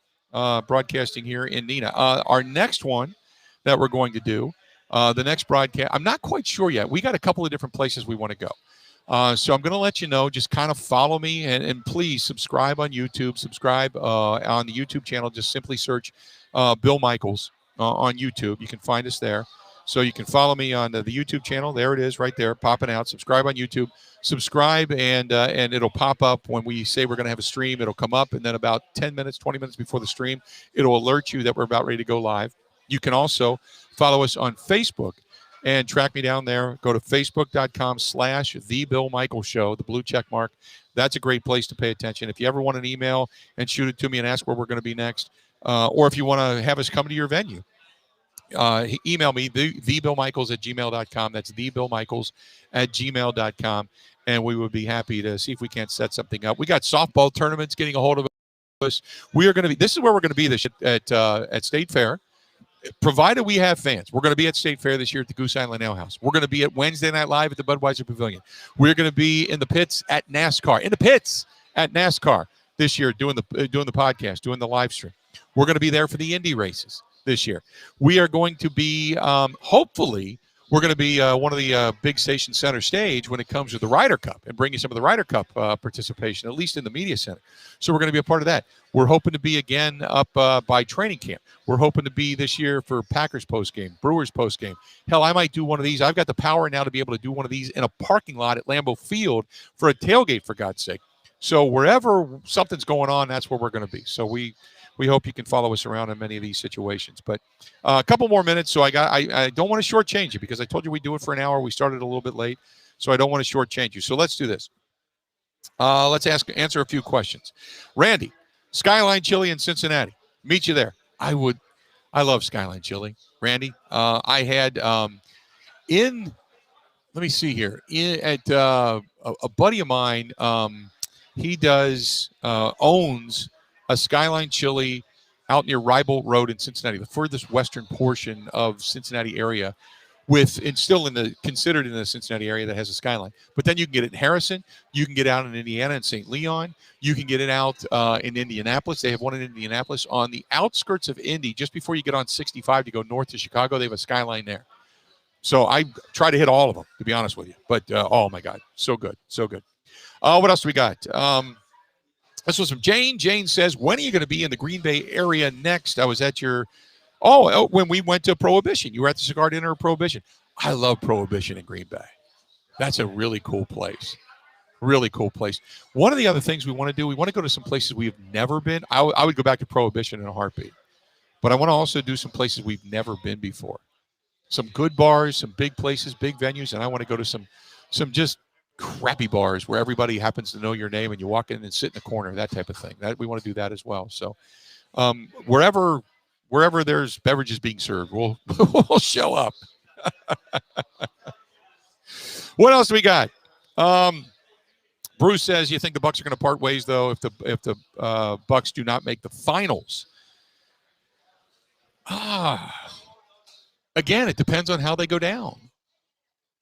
broadcasting here in Neenah. Our next one that we're going to do, the next broadcast, I'm not quite sure yet. We got a couple of different places we want to go. So I'm going to let you know. Just kind of follow me and please subscribe on YouTube. Subscribe on the YouTube channel. Just simply search Bill Michaels on YouTube. You can find us there. So you can follow me on the YouTube channel. There it is right there, popping out. Subscribe on YouTube. Subscribe, and it'll pop up when we say we're going to have a stream. It'll come up, and then about 10 minutes, 20 minutes before the stream, it'll alert you that we're about ready to go live. You can also follow us on Facebook and track me down there. Go to facebook.com/The Bill Michaels Show, the blue check mark. That's a great place to pay attention. If you ever want an email and shoot it to me and ask where we're going to be next, or if you want to have us come to your venue, email me, thebillmichaels@gmail.com. That's thebillmichaels@gmail.com. And we would be happy to see if we can't set something up. We got softball tournaments getting a hold of us. We are going to be, this is where we're going to be this at State Fair. Provided we have fans, we're going to be at State Fair this year at the Goose Island Ale House. We're going to be at Wednesday Night Live at the Budweiser Pavilion. We're going to be in the pits at NASCAR. This year, doing the podcast, doing the live stream. We're going to be there for the Indy races this year. We are going to be, hopefully, we're going to be one of the big station center stage when it comes to the Ryder Cup and bring you some of the Ryder Cup participation, at least in the media center. So we're going to be a part of that. We're hoping to be again up by training camp. We're hoping to be this year for Packers postgame, Brewers postgame. Hell, I might do one of these. I've got the power now to be able to do one of these in a parking lot at Lambeau Field for a tailgate, for God's sake. So wherever something's going on, that's where we're going to be. So we hope you can follow us around in many of these situations. But a couple more minutes. So I don't want to shortchange you because I told you we'd do it for an hour. We started a little bit late, so I don't want to shortchange you. So let's do this. Let's answer a few questions. Randy, Skyline Chili in Cincinnati. Meet you there. I love Skyline Chili. Randy, I had let me see here. At a buddy of mine, he owns a Skyline Chili out near Rybolt Road in Cincinnati, the furthest western portion of Cincinnati area, considered in the Cincinnati area that has a Skyline. But then you can get it in Harrison. You can get out in Indiana and St. Leon. You can get it out in Indianapolis. They have one in Indianapolis. On the outskirts of Indy, just before you get on 65 to go north to Chicago, they have a Skyline there. So I try to hit all of them, to be honest with you. But, oh, my God, so good, so good. What else do we got? This was from Jane. Jane says, when are you going to be in the Green Bay area next? I was at when we went to Prohibition. You were at the cigar dinner of Prohibition. I love Prohibition in Green Bay. That's a really cool place. Really cool place. One of the other things we want to do, we want to go to some places we've never been. I would go back to Prohibition in a heartbeat. But I want to also do some places we've never been before. Some good bars, some big places, big venues, and I want to go to some just crappy bars where everybody happens to know your name and you walk in and sit in the corner, that type of thing. That we want to do that as well. So wherever there's beverages being served, we'll show up. What else do we got? Bruce says, you think the Bucs are going to part ways though if the Bucs do not make the finals? Again, it depends on how they go down.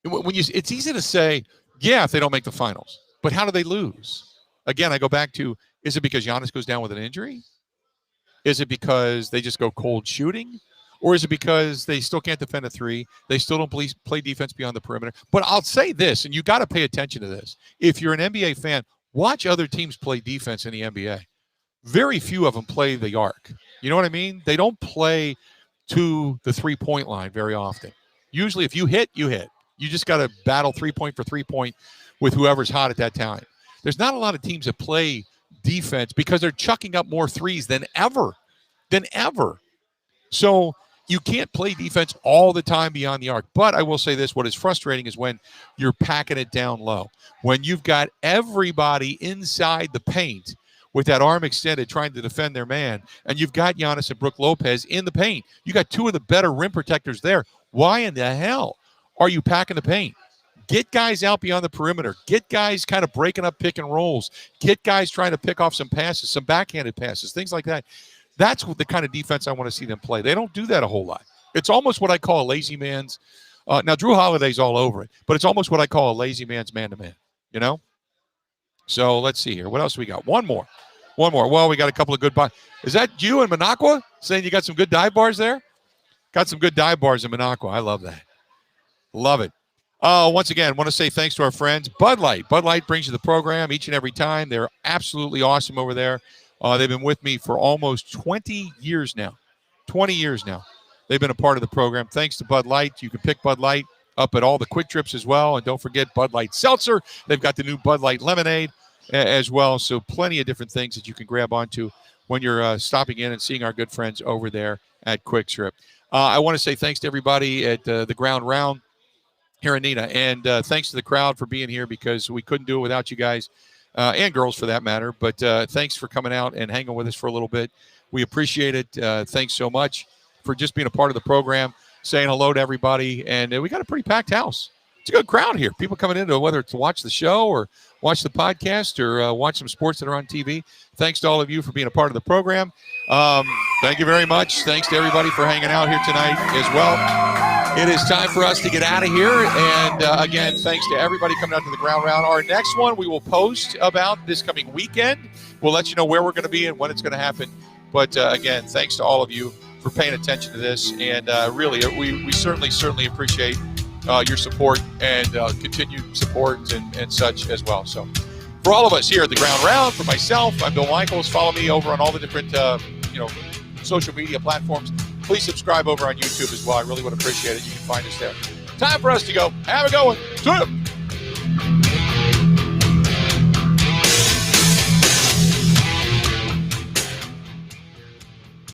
It's easy to say, yeah, if they don't make the finals. But how do they lose? Again, I go back to, is it because Giannis goes down with an injury? Is it because they just go cold shooting? Or is it because they still can't defend a three? They still don't play defense beyond the perimeter? But I'll say this, and you got to pay attention to this. If you're an NBA fan, watch other teams play defense in the NBA. Very few of them play the arc. You know what I mean? They don't play to the three-point line very often. Usually if you hit, you hit. You just got to battle three-point for three-point with whoever's hot at that time. There's not a lot of teams that play defense because they're chucking up more threes than ever. So you can't play defense all the time beyond the arc. But I will say this, what is frustrating is when you're packing it down low. When you've got everybody inside the paint with that arm extended trying to defend their man, and you've got Giannis and Brook Lopez in the paint. You got two of the better rim protectors there. Why in the hell are you packing the paint? Get guys out beyond the perimeter. Get guys kind of breaking up pick and rolls. Get guys trying to pick off some passes, some backhanded passes, things like that. That's the kind of defense I want to see them play. They don't do that a whole lot. It's almost what I call a lazy man's. Now, Drew Holiday's all over it, but it's almost what I call a lazy man's man-to-man, you know? So let's see here. What else do we got? One more. Well, we got a couple of good bars. Is that you in Minocqua saying you got some good dive bars there? Got some good dive bars in Minocqua. I love that. Love it. Once again, I want to say thanks to our friends. Bud Light. Bud Light brings you the program each and every time. They're absolutely awesome over there. They've been with me for almost 20 years now. 20 years now. They've been a part of the program. Thanks to Bud Light. You can pick Bud Light up at all the Quick Trips as well. And don't forget Bud Light Seltzer. They've got the new Bud Light Lemonade as well. So plenty of different things that you can grab onto when you're stopping in and seeing our good friends over there at Quick Trip. I want to say thanks to everybody at the Ground Round here in Neenah. And thanks to the crowd for being here because we couldn't do it without you guys and girls for that matter. But thanks for coming out and hanging with us for a little bit. We appreciate it. Thanks so much for just being a part of the program, saying hello to everybody. And we got a pretty packed house. It's a good crowd here. People coming in, whether it's to watch the show or watch the podcast or watch some sports that are on TV. Thanks to all of you for being a part of the program. Thank you very much. Thanks to everybody for hanging out here tonight as well. It is time for us to get out of here. And again, thanks to everybody coming out to the Ground Round. Our next one we will post about this coming weekend. We'll let you know where we're going to be and when it's going to happen. But again, thanks to all of you for paying attention to this. And really, we certainly appreciate your support and continued support and such as well. So for all of us here at the Ground Round, for myself, I'm Bill Michaels. Follow me over on all the different social media platforms. Please subscribe over on YouTube as well. I really would appreciate it. You can find us there. Time for us to go. Have a good one.